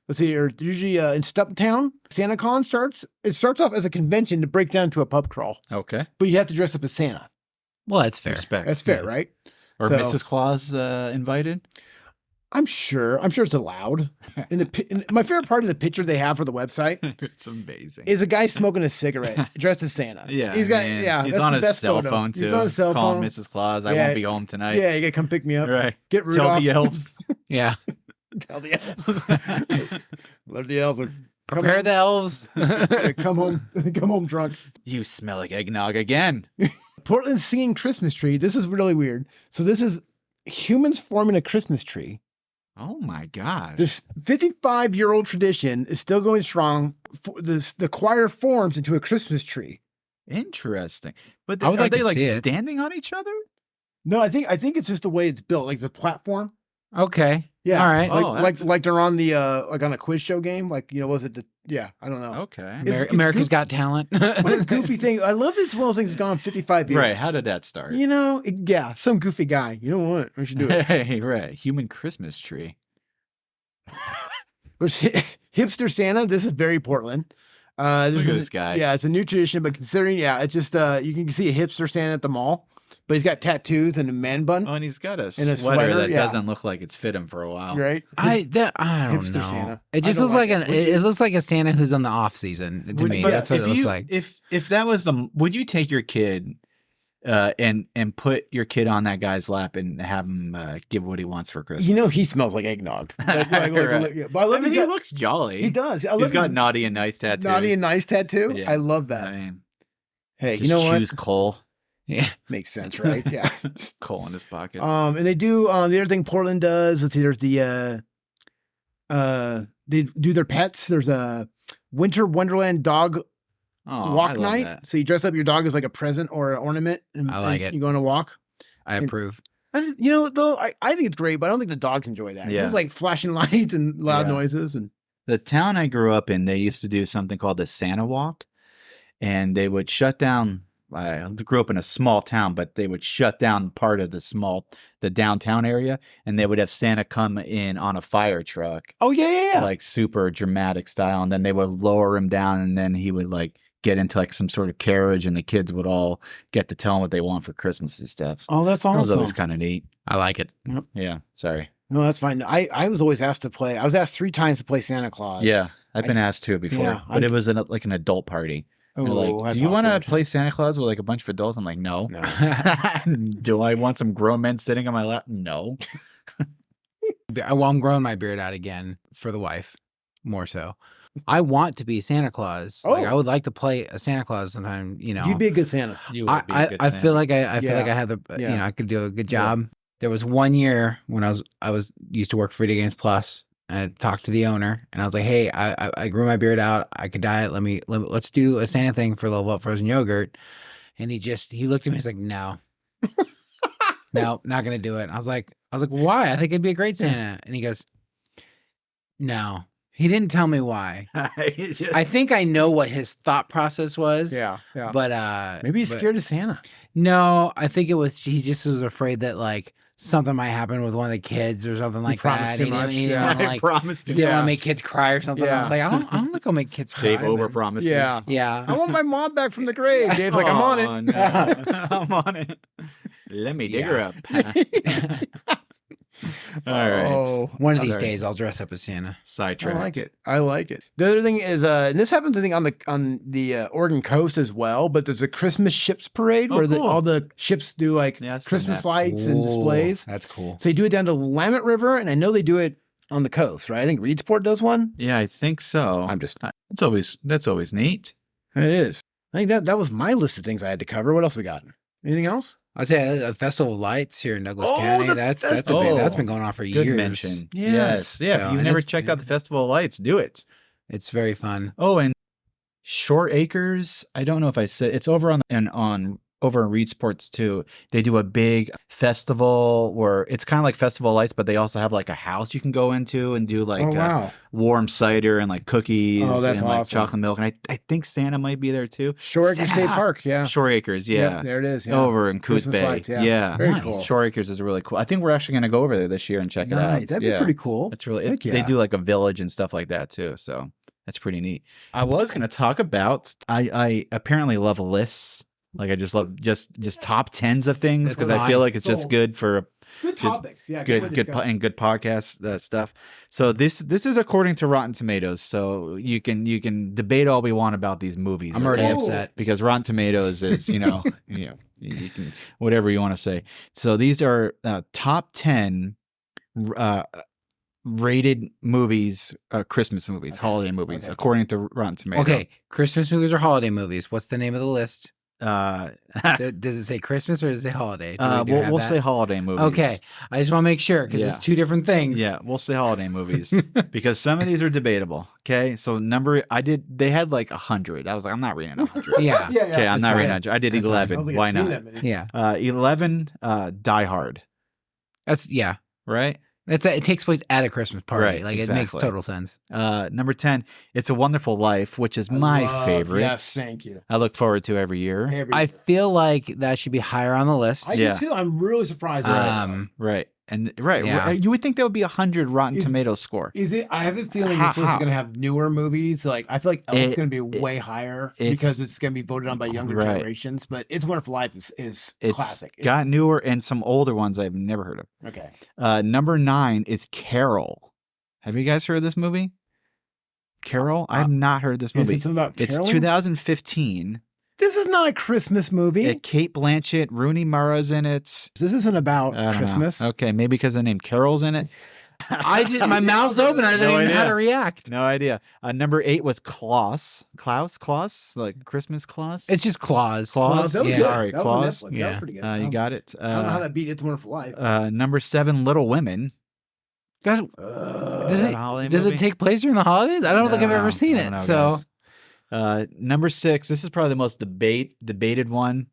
let's see, or usually in Stumptown, SantaCon starts off as a convention to break down to a pub crawl, Okay. but you have to dress up as Santa. Well, that's fair. Respect. That's fair, Yeah. right? Or So- Mrs. Claus invited? I'm sure it's allowed. In my favorite part of the picture they have for the website It's amazing. is a guy smoking a cigarette dressed as Santa. Yeah. He's got, man. He's that's on the his best cell photo. phone too. He's on his cell calling phone. Mrs. Claus. I Yeah. won't be home tonight. Yeah, you gotta come pick me up. Right. Get Rudolph. Tell the elves. Yeah. Tell the elves. Let the elves. Prepare the elves. Come home drunk. You smell like eggnog again. Portland's singing Christmas tree. This is really weird. So this is humans forming a Christmas tree. Oh my gosh. This 55-year-old tradition is still going strong. The choir forms into a Christmas tree. Interesting. But I would are like they to like see it. standing on each other? No, I think it's just the way it's built, like the platform. Okay. Yeah. All right. Oh, Like they're on the like on a quiz show game. Like, was it I don't know. Okay. It's America's goofy. Got Talent. What a goofy thing. I love it's one of those things that's gone 55 years. Right. How did that start? Some goofy guy. You know what? We should do it. Hey, right. Human Christmas tree. Which hipster Santa. This is very Portland. Look at This this guy. Yeah, it's a new tradition, but considering, it's just you can see a hipster Santa at the mall, but he's got tattoos and a man bun, Oh, and he's got a a sweater, sweater, that yeah. doesn't look like it's fit him for a while. right? I don't Hipster know. Santa. It just I don't looks like like an. it. It looks like a Santa who's on the off season to Would- me. but That's what if it looks you- like. If that was would you take your kid and put your kid on that guy's lap and have him give what he wants for Christmas? He smells like eggnog. Like, Right. yeah. But I love I mean, he's he got- looks jolly. he does. I He's love got his naughty and nice tattoos. naughty and nice tattoo. Yeah. I love that. I mean, Hey, just you know choose what? coal. Yeah. Makes sense, right? Yeah. Coal in his pocket. And they do the other thing Portland does. Let's see, there's the they do their pets. There's a Winter Wonderland dog Oh, walk I love night. that. So you dress up your dog as like a present or an ornament. And, I like and it. You go on a walk. I approve. Though I think it's great, but I don't think the dogs enjoy that. Yeah. It's like flashing lights and loud Yeah. noises and The town I grew up in, they used to do something called the Santa Walk, and they would shut down. I grew up in a small town, but they would shut down part of the downtown area, and they would have Santa come in on a fire truck, yeah. like super dramatic style, and then they would lower him down, and then he would like get into like some sort of carriage, and the kids would all get to tell him what they want for Christmas and stuff. Oh, that's That was awesome. always kind of neat. I like it. Yeah, sorry. No, that's fine. I was always asked to play. I was asked 3 times to play Santa Claus. Yeah, I've been asked to before, yeah, but it was like an adult party. They're Oh, like, that's do you want to awkward. play Santa Claus with like a bunch of adults? I'm like, no. No. Do I want some grown men sitting on my lap? No. Well, I'm growing my beard out again for the wife, more so. I want to be Santa Claus. Like, Oh. I would like to play a Santa Claus sometime. You'd be a good Santa. You would be a good I Santa. feel like I feel like Yeah. I had the Yeah. I could do a good job. There was one year when I was used to work for Video Games Plus, and I talked to the owner, and I was like, "Hey, I grew my beard out. I could dye it. Let's do a Santa thing for Level Up Frozen Yogurt." And he looked at me. He's like, "No, no, not gonna do it." And I was like, "Why? I think it'd be a great Santa." And he goes, "No." He didn't tell me why. I think I know what his thought process was. Yeah. But Maybe he's but- scared of Santa. No, I think it was he just was afraid that like something might happen with one of the kids or something like promised that. too much, He didn't yeah. want to, I like promised he to. didn't want Yeah. to make kids cry or something. I was like, I don't think I'll make kids cry. Dave over but- promises. Yeah. Yeah. I want my mom back from the grave. Dave's like, I'm on it. Oh, no. I'm on it. Let me dig her up. All right. Oh, One of these Sorry. days I'll dress up as Santa. I Sidetracked. like it. I like it. The other thing is, and this happens, I think, on the Oregon coast as well. But there's a Christmas ships parade Oh, where cool. all the ships do like Yeah, I've seen Christmas that. lights and Ooh, displays. That's cool. So they do it down to Willamette River, and I know they do it on the coast, right? I think Reedsport does one. Yeah, I think so. I'm just, That's always neat. it is. I think that was my list of things I had to cover. What else we got? Anything else? I'd say a Festival of Lights here in Douglas Oh, County. the That's festival. that's been going on for Good years. mention. Yes. Yeah, So, if you've and never it's- checked out the Festival of Lights, do it. It's very fun. Oh, and Short Acres. I don't know if I said it's over on over in Reed Sports too. They do a big festival where it's kind of like Festival Lights, but they also have like a house you can go into and do like wow. warm cider and like cookies Oh, that's and like awesome. chocolate milk. And I think Santa might be there too. Shore Acres State Park, yeah. Shore Acres, yeah. Yep, there it is. Yeah. Over in Coos Christmas Bay. lights, yeah. Very Nice. cool. Shore Acres is really cool. I think we're actually going to go over there this year and check it Nice. out. That'd be pretty cool. It's really, Heck they yeah. do like a village and stuff like that too. So that's pretty neat. I was going to talk about, I apparently love lists. Like I just love just top 10s of things because I feel like it's just good for Good topics. Yeah. good podcast stuff. So this is according to Rotten Tomatoes. So you can debate all we want about these movies. I'm already okay? upset. Because Rotten Tomatoes is you can whatever you want to say. So these are top 10 rated movies, Christmas movies, holiday movies, according to Rotten Tomatoes. Okay, Christmas movies or holiday movies? What's the name of the list? Does Does it say Christmas or does it say holiday? we'll say holiday movies. Okay, I just want to make sure because it's two different things. Yeah, we'll say holiday movies because some of these are debatable. Okay, so they had like 100. I was like, I'm not reading 100. Yeah. Okay, I'm not reading fine. 100. I did 11. Why not? Yeah. 11, Die Hard. That's Right. It takes place at a Christmas party. Right, Like it makes total sense. Number 10, It's a Wonderful Life, which is my favorite. Yes, thank you. I look forward to every year. I feel like that should be higher on the list. I do too. I'm really surprised. Right. And right, Yeah. you would think that would be 100 Rotten Tomatoes score. Is it? I have a feeling this list is going to have newer movies. Like I feel like it's going to be way higher because it's going to be voted on by younger generations. But It's a Wonderful Life is classic. It's got newer and some older ones I've never heard of. Okay. Number 9 is Carol. Have you guys heard of this movie? Carol? I have not heard of this movie. Is it something about It's caroling? 2015. This is not a Christmas movie. Kate Blanchett, Rooney Mara's in it. This isn't about I don't know. Christmas. Okay, maybe because the name Carol's in it. My mouth's open. I don't even know how to react. No idea. Number 8 was Klaus, like Christmas Claus. It's just Claus. Claus. That was Yeah. good. Sorry, that Claus. Was on Netflix. That was pretty good. You got it. I don't know how that beat It's a Wonderful Life. Number 7, Little Women. Guys, Is that a holiday does movie? it take place during the holidays? I don't think I've ever seen I it. don't know, So guys. Number 6, this is probably the most debated one,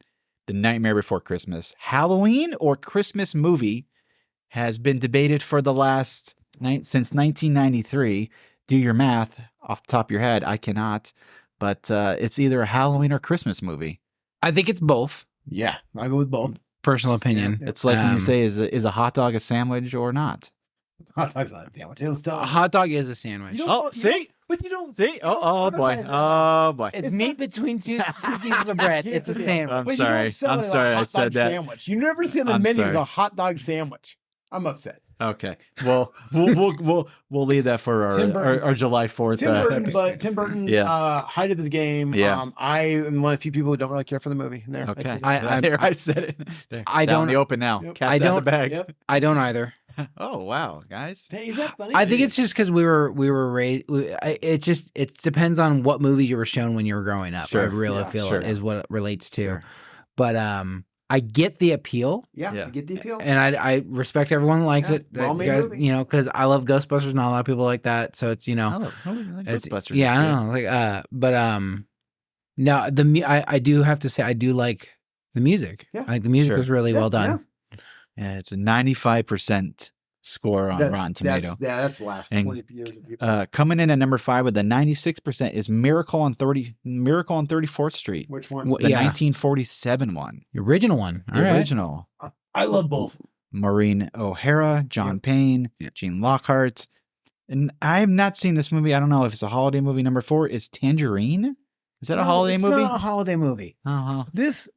The Nightmare Before Christmas. Halloween or Christmas movie has been debated for the last since 1993. Do your math off the top of your head. I cannot, but it's either a Halloween or Christmas movie. I think it's both. Yeah, I'll go with both. Personal opinion. It's like when you say, is a hot dog a sandwich or not? Hot dog's not a sandwich. It'll still. A hot dog is a sandwich. See? But you don't See? Oh boy. Oh boy. It's meat between two pieces of bread. It's a sandwich. I'm But you sorry. don't sell I'm it as a sorry I hot said dog that. Sandwich. You never see on the I'm menu as sorry. a hot dog sandwich. I'm upset. Okay. Well, we'll leave that for our July 4th. Tim Burton, Yeah. height of his game. Yeah. I am one of the few people who don't really care for the movie. There. Okay. I said it. There. I It's out in don't- the open now. Yep. Cat's I out of don't- the bag. Yep. I don't either. Oh wow, guys. Hey, is that funny? I think it's just because we were raised. It depends on what movies you were shown when you were growing up. Sure. I really Yeah, feel sure. it is what it relates to. Sure. But I get the appeal, Yeah, Yeah. I get the appeal. and I respect everyone that likes it. That well-made you guys, movie. because I love Ghostbusters. Not a lot of people like that, so it's It's, Ghostbusters. yeah, I don't know. No, I do have to say I do like the music. Yeah. I think the music Sure. was really well done. Yeah, it's a 95% score on Rotten Tomato. That's the last And, 20 years of people. Coming in at number 5 with a 96% is Miracle on 34th Street, Which one? Wh- the yeah. 1947 one, The original one. the All right. original. I love both. Maureen O'Hara, John Payne, Gene Lockhart. And I have not seen this movie. I don't know if it's a holiday movie. Number 4 is Tangerine. Is that a holiday it's movie? Not a holiday movie. Uh-huh. This.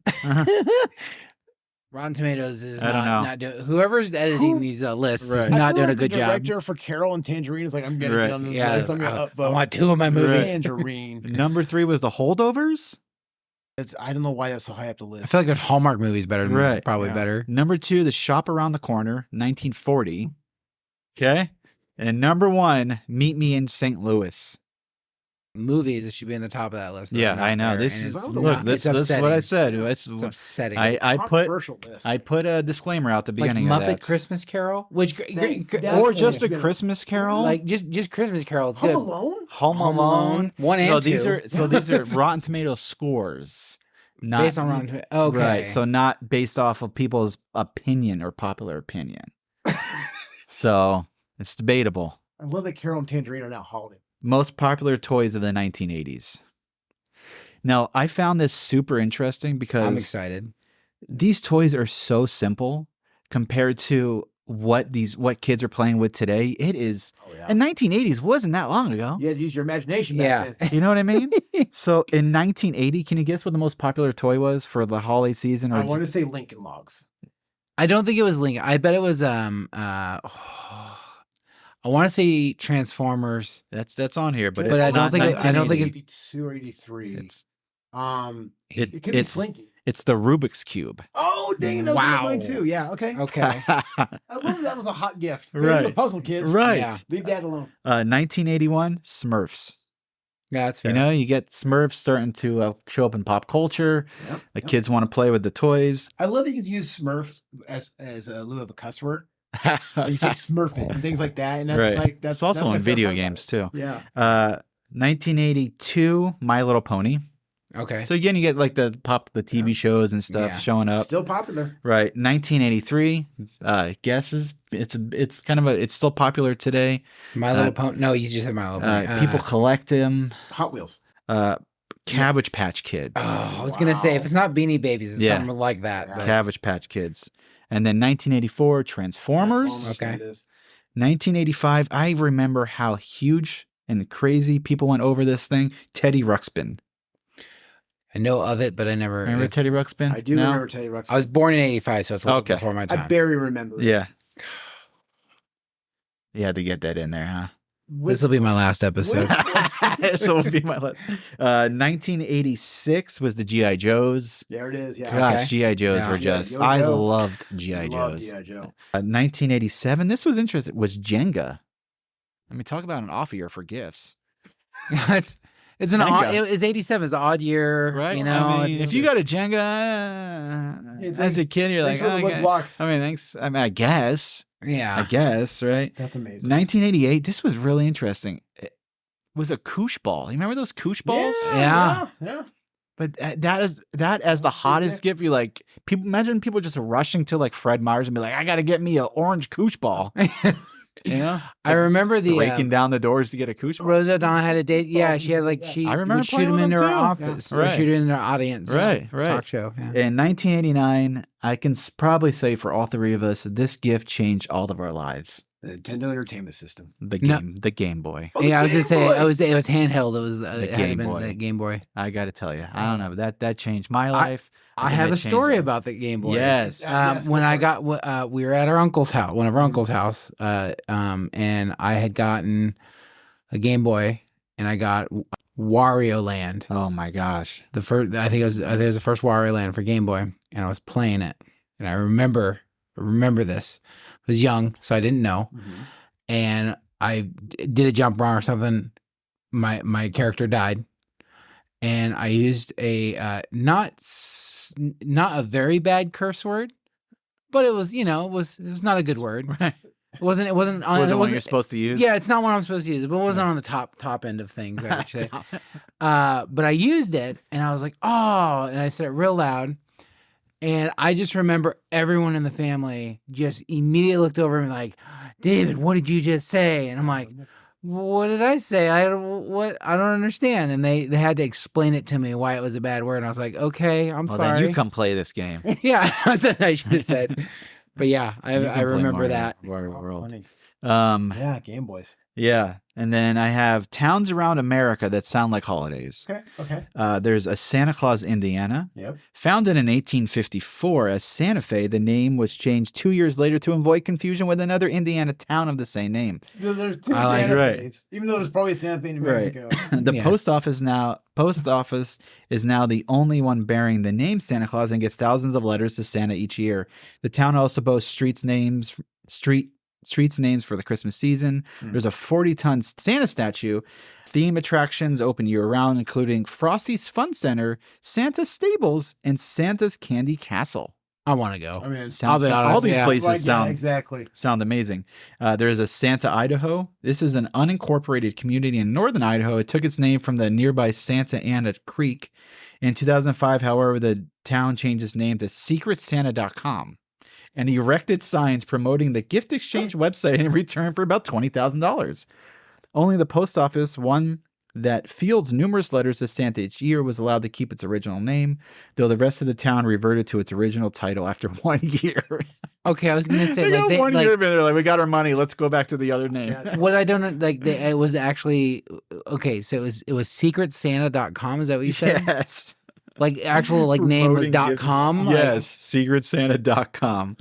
Rotten Tomatoes is I don't know. not doing. Whoever's editing these lists is Right. not I feel doing like a good the job. director for Carol and Tangerine is like, I'm gonna Right. get on this Yeah, list. I'm gonna I upvote want two of my movies. Tangerine. Number 3 was The Holdovers. I don't know why that's so high up the I list. feel like there's Hallmark movies better than Right. probably Yeah. better. Number 2, The Shop Around the Corner, 1940. Okay. And number 1, Meet Me in St. Louis. Movies that should be in the top of that list. Yeah, They're not I know. there, This and is it's look. not- This it's is what I said. upsetting. It's It's upsetting. I put Controversial list. I put a disclaimer out the like beginning Muppet of that. Christmas Carol, which That- Or yeah, just a yeah. Christmas Carol. like just Christmas Carol is Home good. Alone. Home Home Alone. Alone, 1 and No, 2. these are Rotten Tomatoes scores. Not Based on Rotten Tomatoes. Okay. Right. So not based off of people's opinion or popular opinion. So it's debatable. I love that Carol and Tangerine are now holiday. Most popular toys of the 1980s. Now, I found this super interesting because I'm excited. these toys are so simple compared to what kids are playing with today. It is in 1980s wasn't that long ago. You had to use your imagination back then. You know what I mean? So in 1980, can you guess what the most popular toy was for the holiday season? I want to say Lincoln Logs. I don't think it was Lincoln. I bet it was I want to say Transformers. That's on here, but But it's I don't not think it- I don't think it- 82 or 83. It's It could be Slinky. it's the Rubik's Cube. Oh, dang, those Wow. are mine too. Yeah, okay. Okay. I love that was a hot gift. Right. The puzzle kids. Right. Yeah. Leave that alone. 1981 Smurfs. Yeah, that's fair. You know, you get Smurfs starting to show up in pop culture. Yep. The kids want to play with the toys. I love that you can use Smurfs as a lieu of a cuss word. Like you say Smurf it and things like that. And that's Right. like that's It's also that's my in video favorite part games too. about it. Yeah. 1982 My Little Pony. Okay. So again, you get like the TV shows and stuff Yeah. showing up. Still popular. Right. 1983. Guesses. It's kind of it's still popular today. My Little Pony. No, you just said My Little Pony. People collect them. Hot Wheels. Cabbage Patch Kids. Oh, I was gonna say if it's not Beanie Babies, it's Yeah. something like that. But Cabbage Patch Kids. And then 1984 Transformers. Okay. It is. 1985. I remember how huge and crazy people went over this thing. Teddy Ruxpin. I know of it, but I never. Remember Teddy Ruxpin? I do No? remember Teddy Ruxpin. I was born in '85, so it's a little Okay. before my I time. barely remember. Yeah. You had to get that in there, huh? This will be my last episode. This will be my last. 1986 was the G.I. Joes. There it is. Yeah. Gosh, Okay. G.I. Joes Yeah. were just, Yo-Yo. I loved G.I. Love Joes. G.I. Joe. 1987, this was interesting, was Jenga. I mean, talk about an off year for gifts. It's an Jenga. odd. It was '87. It's an odd year, Right? You know, I mean, it's if you just- got a Jenga Hey, as a kid, you're like, Thanks for the wood okay. blocks. I mean, thanks. I mean, I guess, yeah, right? That's amazing. 1988, this was really interesting. It was a koosh ball. You remember those koosh balls? Yeah. Yeah. But that as the hottest gift. You like people. Imagine people just rushing to like Fred Meyer's and be like, "I got to get me an orange koosh ball." You know, I remember the breaking down the doors to get a koosh ball. Rosa O'Donnell had a date. Yeah, she had like she I remember would shoot playing him with into them her too. office, Yeah. or Right. shoot him in her audience. Right. Talk show. Yeah. In 1989, I can probably say for all three of us, this gift changed all of our lives. The Nintendo Entertainment System. The No. Game Boy. Oh, Yeah, I was Game gonna say Boy! it was handheld. It was The it had Game been Boy. the Game Boy. I got to tell you, I don't know, that changed my life. I think have that a changed story it. about the Game Boy. Yes. Yes, When go I for it. got, we were at our uncle's house, one of our uncle's house, and I had gotten a Game Boy, and I got Wario Land. Oh my gosh. The first, I think it was the first Wario Land for Game Boy, and I was playing it, and I remember this. I was young, so I didn't know, and I did a jump wrong or something. My character died. And I used a not a very bad curse word, but it was it was not a good word. Right. It wasn't Was it one you're supposed to use? Yeah, it's not what I'm supposed to use, but it wasn't on the top end of things, I would say. But I used it, and I was like, oh, and I said it real loud. And I just remember everyone in the family just immediately looked over me like, David, what did you just say? And I'm like, what did I say? I don't understand. And they had to explain it to me why it was a bad word. And I was like, okay, I'm Well, sorry. then you come play this game. Yeah, that's what I should have said. But yeah, I You can play remember Mario- that. Mario Oh, World. funny. Um, Yeah, Game Boys. yeah, and then I have towns around America that sound like holidays. Okay. There's a Santa Claus, Indiana. Yep. Founded in 1854 as Santa Fe, the name was changed 2 years later to avoid confusion with another Indiana town of the same name. There's two I like Santa it. Right. Fe's, even though there's probably a Santa Fe in Right. Mexico. The Yeah. post office is now the only one bearing the name Santa Claus and gets thousands of letters to Santa each year. The town also boasts streets names for the Christmas season. There's a 40-ton Santa statue. Theme attractions open year-round, including Frosty's Fun Center, Santa's Stables, and Santa's Candy Castle. I want to go. I mean, Sounds I'll be all honest, these yeah. places like, yeah, sound exactly. sound amazing. There's a Santa, Idaho. This is an unincorporated community in northern Idaho. It took its name from the nearby Santa Ana Creek. In 2005, however, the town changed its name to secretsanta.com and erected signs promoting the gift exchange website in return for about $20,000. Only the post office, one that fields numerous letters to Santa each year, was allowed to keep its original name, though the rest of the town reverted to its original title after 1 year. Okay, I was gonna say They like got they 1 like year, but they're like, we got our money. Let's go back to the other name. what I don't know, like it was actually okay. So it was secretsanta.com. Is that what you said? Yes. Like actual like name was Promoting gift- .com. Like, Yes, secretsanta.com.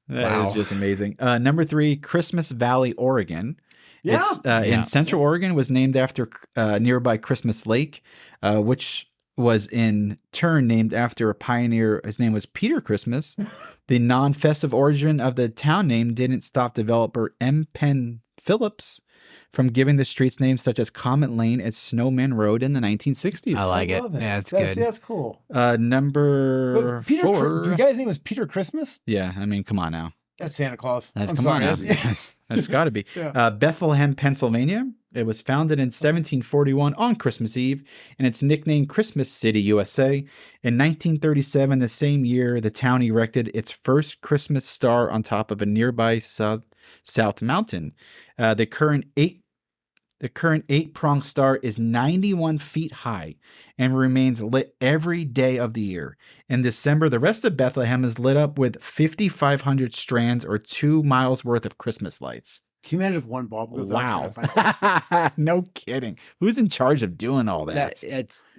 That Wow. is just amazing. Number 3, Christmas Valley, Oregon. Yeah. It's Yeah. in Central Oregon, was named after nearby Christmas Lake, which was in turn named after a pioneer. His name was Peter Christmas. The non-festive origin of the town name didn't stop developer M. Penn Phillips from giving the streets names such as Comet Lane and Snowman Road in the 1960s. I like it. love Yeah, it's that's, good. That's cool. Number But Peter, 4. the guy's name was Peter Christmas? Yeah, I mean, come on now. That's Santa Claus. That's I'm come sorry. on now. That's got to be. Yeah. Bethlehem, Pennsylvania. It was founded in 1741 on Christmas Eve, and it's nicknamed Christmas City, USA. In 1937, the same year, the town erected its first Christmas star on top of a nearby South Mountain. The current 8-pronged star is 91 feet high and remains lit every day of the year. In December, the rest of Bethlehem is lit up with 5,500 strands or 2 miles worth of Christmas lights. Can you imagine if one bulb goes Wow. out? No kidding. Who's in charge of doing all that?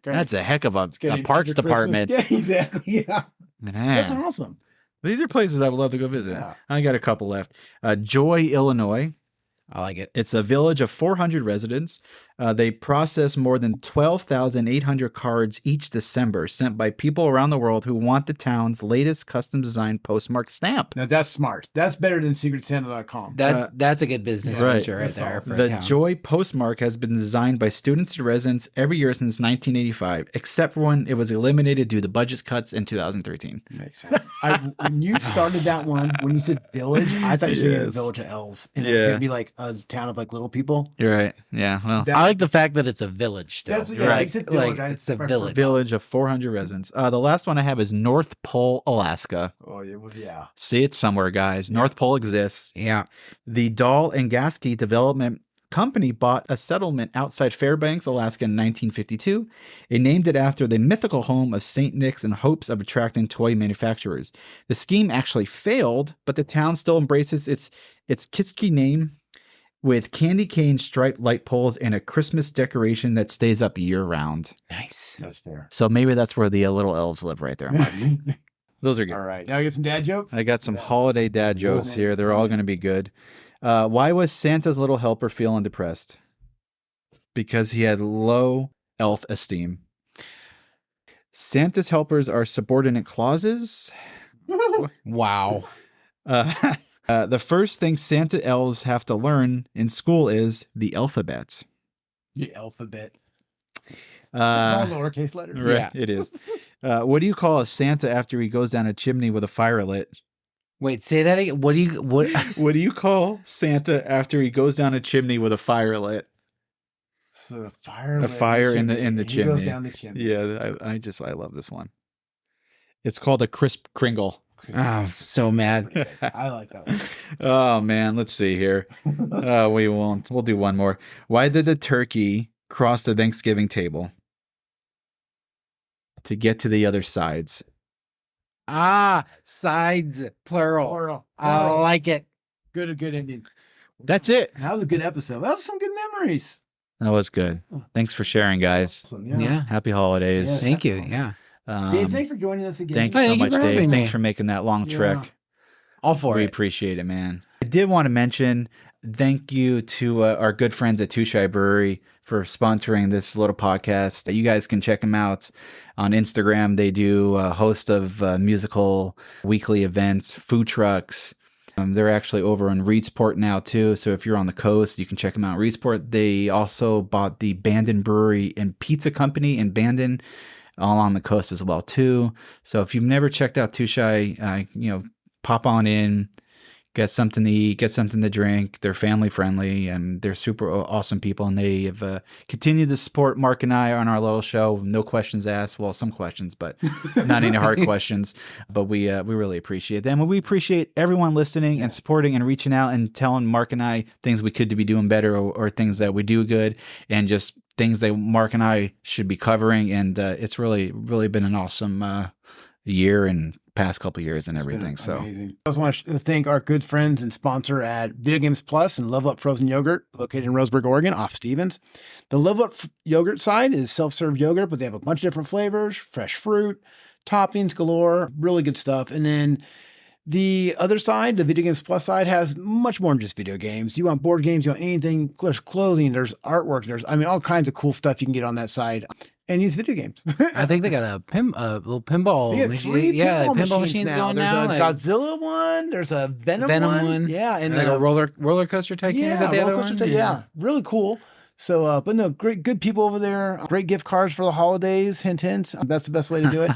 That's a heck of a parks department. Yeah, exactly. Yeah. Man. That's awesome. These are places I would love to go visit. Yeah. I got a couple left. Joy, Illinois. I like it. It's a village of 400 residents. They process more than 12,800 cards each December sent by people around the world who want the town's latest custom designed postmark stamp. Now that's smart. That's better than secretsanta.com. That's a good business right. venture right That's there all. for a The town. Joy postmark has been designed by students and residents every year since 1985, except for when it was eliminated due to budget cuts in 2013. Makes sense. When you started that one, when you said village, I thought you said Yes. a village of elves. And it Yeah. was going to be like a town of like little people. You're right. Yeah. Well, I like the fact that it's a village still. That's- yeah, Right. it's a village. Like, it's a I- village. village of 400 residents. The last one I have is North Pole, Alaska. Oh, yeah. Well, yeah. See it somewhere, guys. North Pole exists. Yeah. The Dahl and Gasky Development Company bought a settlement outside Fairbanks, Alaska in 1952. It named it after the mythical home of St. Nick's in hopes of attracting toy manufacturers. The scheme actually failed, but the town still embraces its kitschy name with candy cane striped light poles and a Christmas decoration that stays up year round. Nice. That's fair. So maybe that's where the little elves live right there. Mark. Those are good. All right. Now I get some dad jokes. I got some holiday dad jokes here. They're all going to be good. Why was Santa's little helper feeling depressed? Because he had low elf esteem. Santa's helpers are subordinate clauses. Wow. The first thing Santa elves have to learn in school is the alphabet. The alphabet. All Uh, lowercase letters. right, Yeah. it is. What do you call a Santa after he goes down a chimney with a fire lit? Wait, say that again. What? What do you call Santa after he goes down a chimney with a fire lit? So the fire. A fire in the He goes chimney. down the chimney. Yeah, I love this one. It's called a crisp Kringle. Oh, so mad. I like that one. Oh man, let's see here. We won't. We'll do one more. Why did the turkey cross the Thanksgiving table? To get to the other sides. Sides, plural. Oral. I like it. Good ending. That's it. That was a good episode. That was some good memories. That was good. Thanks for sharing, guys. Awesome. Yeah. Happy holidays. Yeah. Thank you. Yeah. Dave, thanks for joining us again. Thank you Hey, so thank you much, for Dave. having Thanks me. for making that long Yeah. trek. All for We it. appreciate it, man. I did want to mention thank you to our good friends at Two Shy Brewery for sponsoring this little podcast. You guys can check them out on Instagram. They do a host of musical weekly events, food trucks. They're actually over in Reedsport now too. So if you're on the coast, you can check them out. Reedsport. They also bought the Bandon Brewery and Pizza Company in Bandon. all along the coast as well too. So if you've never checked out Too Shy, pop on in, get something to eat, get something to drink. They're family friendly and they're super awesome people. And they have continued to support Mark and I on our little show. No questions asked. Well, some questions, but not any hard questions. But we really appreciate them. And we appreciate everyone listening and supporting and reaching out and telling Mark and I things we could be doing better or things that we do good and just things that Mark and I should be covering. And it's really, really been an awesome year and past couple of years and everything. So amazing. I also want to thank our good friends and sponsor at Video Games Plus and Level Up Frozen Yogurt, located in Roseburg, Oregon, off Stevens. The Level Up Yogurt side is self-serve yogurt, but they have a bunch of different flavors, fresh fruit, toppings galore, really good stuff. And then the other side, the Video Games Plus side, has much more than just video games. You want board games, you want anything, there's clothing, there's artwork, there's, all kinds of cool stuff you can get on that side. And use video games. I think they got a little pinball machine. Yeah, pinball machines going now. There's a Godzilla one. There's a Venom one. Yeah, and like a roller coaster tycoon. Is that the other one? Yeah, really cool. So, but no, good people over there. Great gift cards for the holidays. Hint, hint. That's the best way to do it.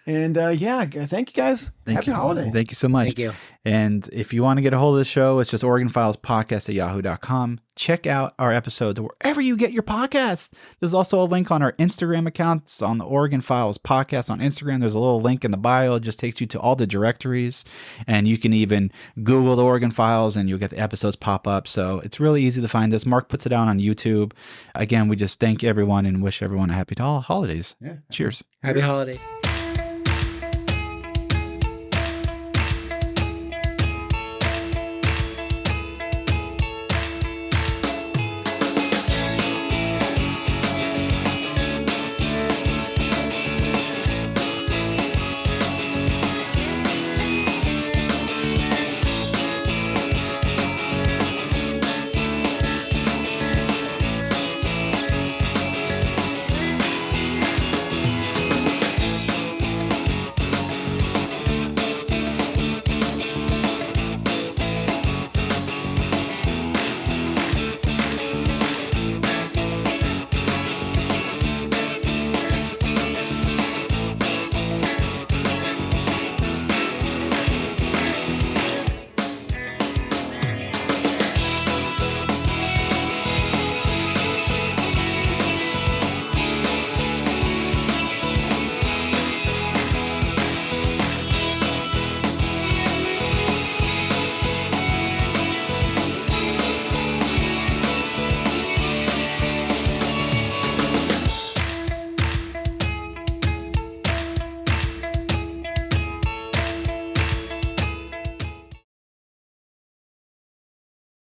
And thank you guys. Happy holidays. Thank you so much. Thank you. And if you want to get a hold of the show, it's just OregonFilesPodcast@yahoo.com. Check out our episodes wherever you get your podcasts. There's also a link on our Instagram account. It's on the Oregon Files Podcast on Instagram. There's a little link in the bio. It just takes you to all the directories. And you can even Google the Oregon Files and you'll get the episodes pop up. So it's really easy to find us. Mark puts it out on YouTube. Again, we just thank everyone and wish everyone a happy holidays. Yeah. Cheers. Happy holidays.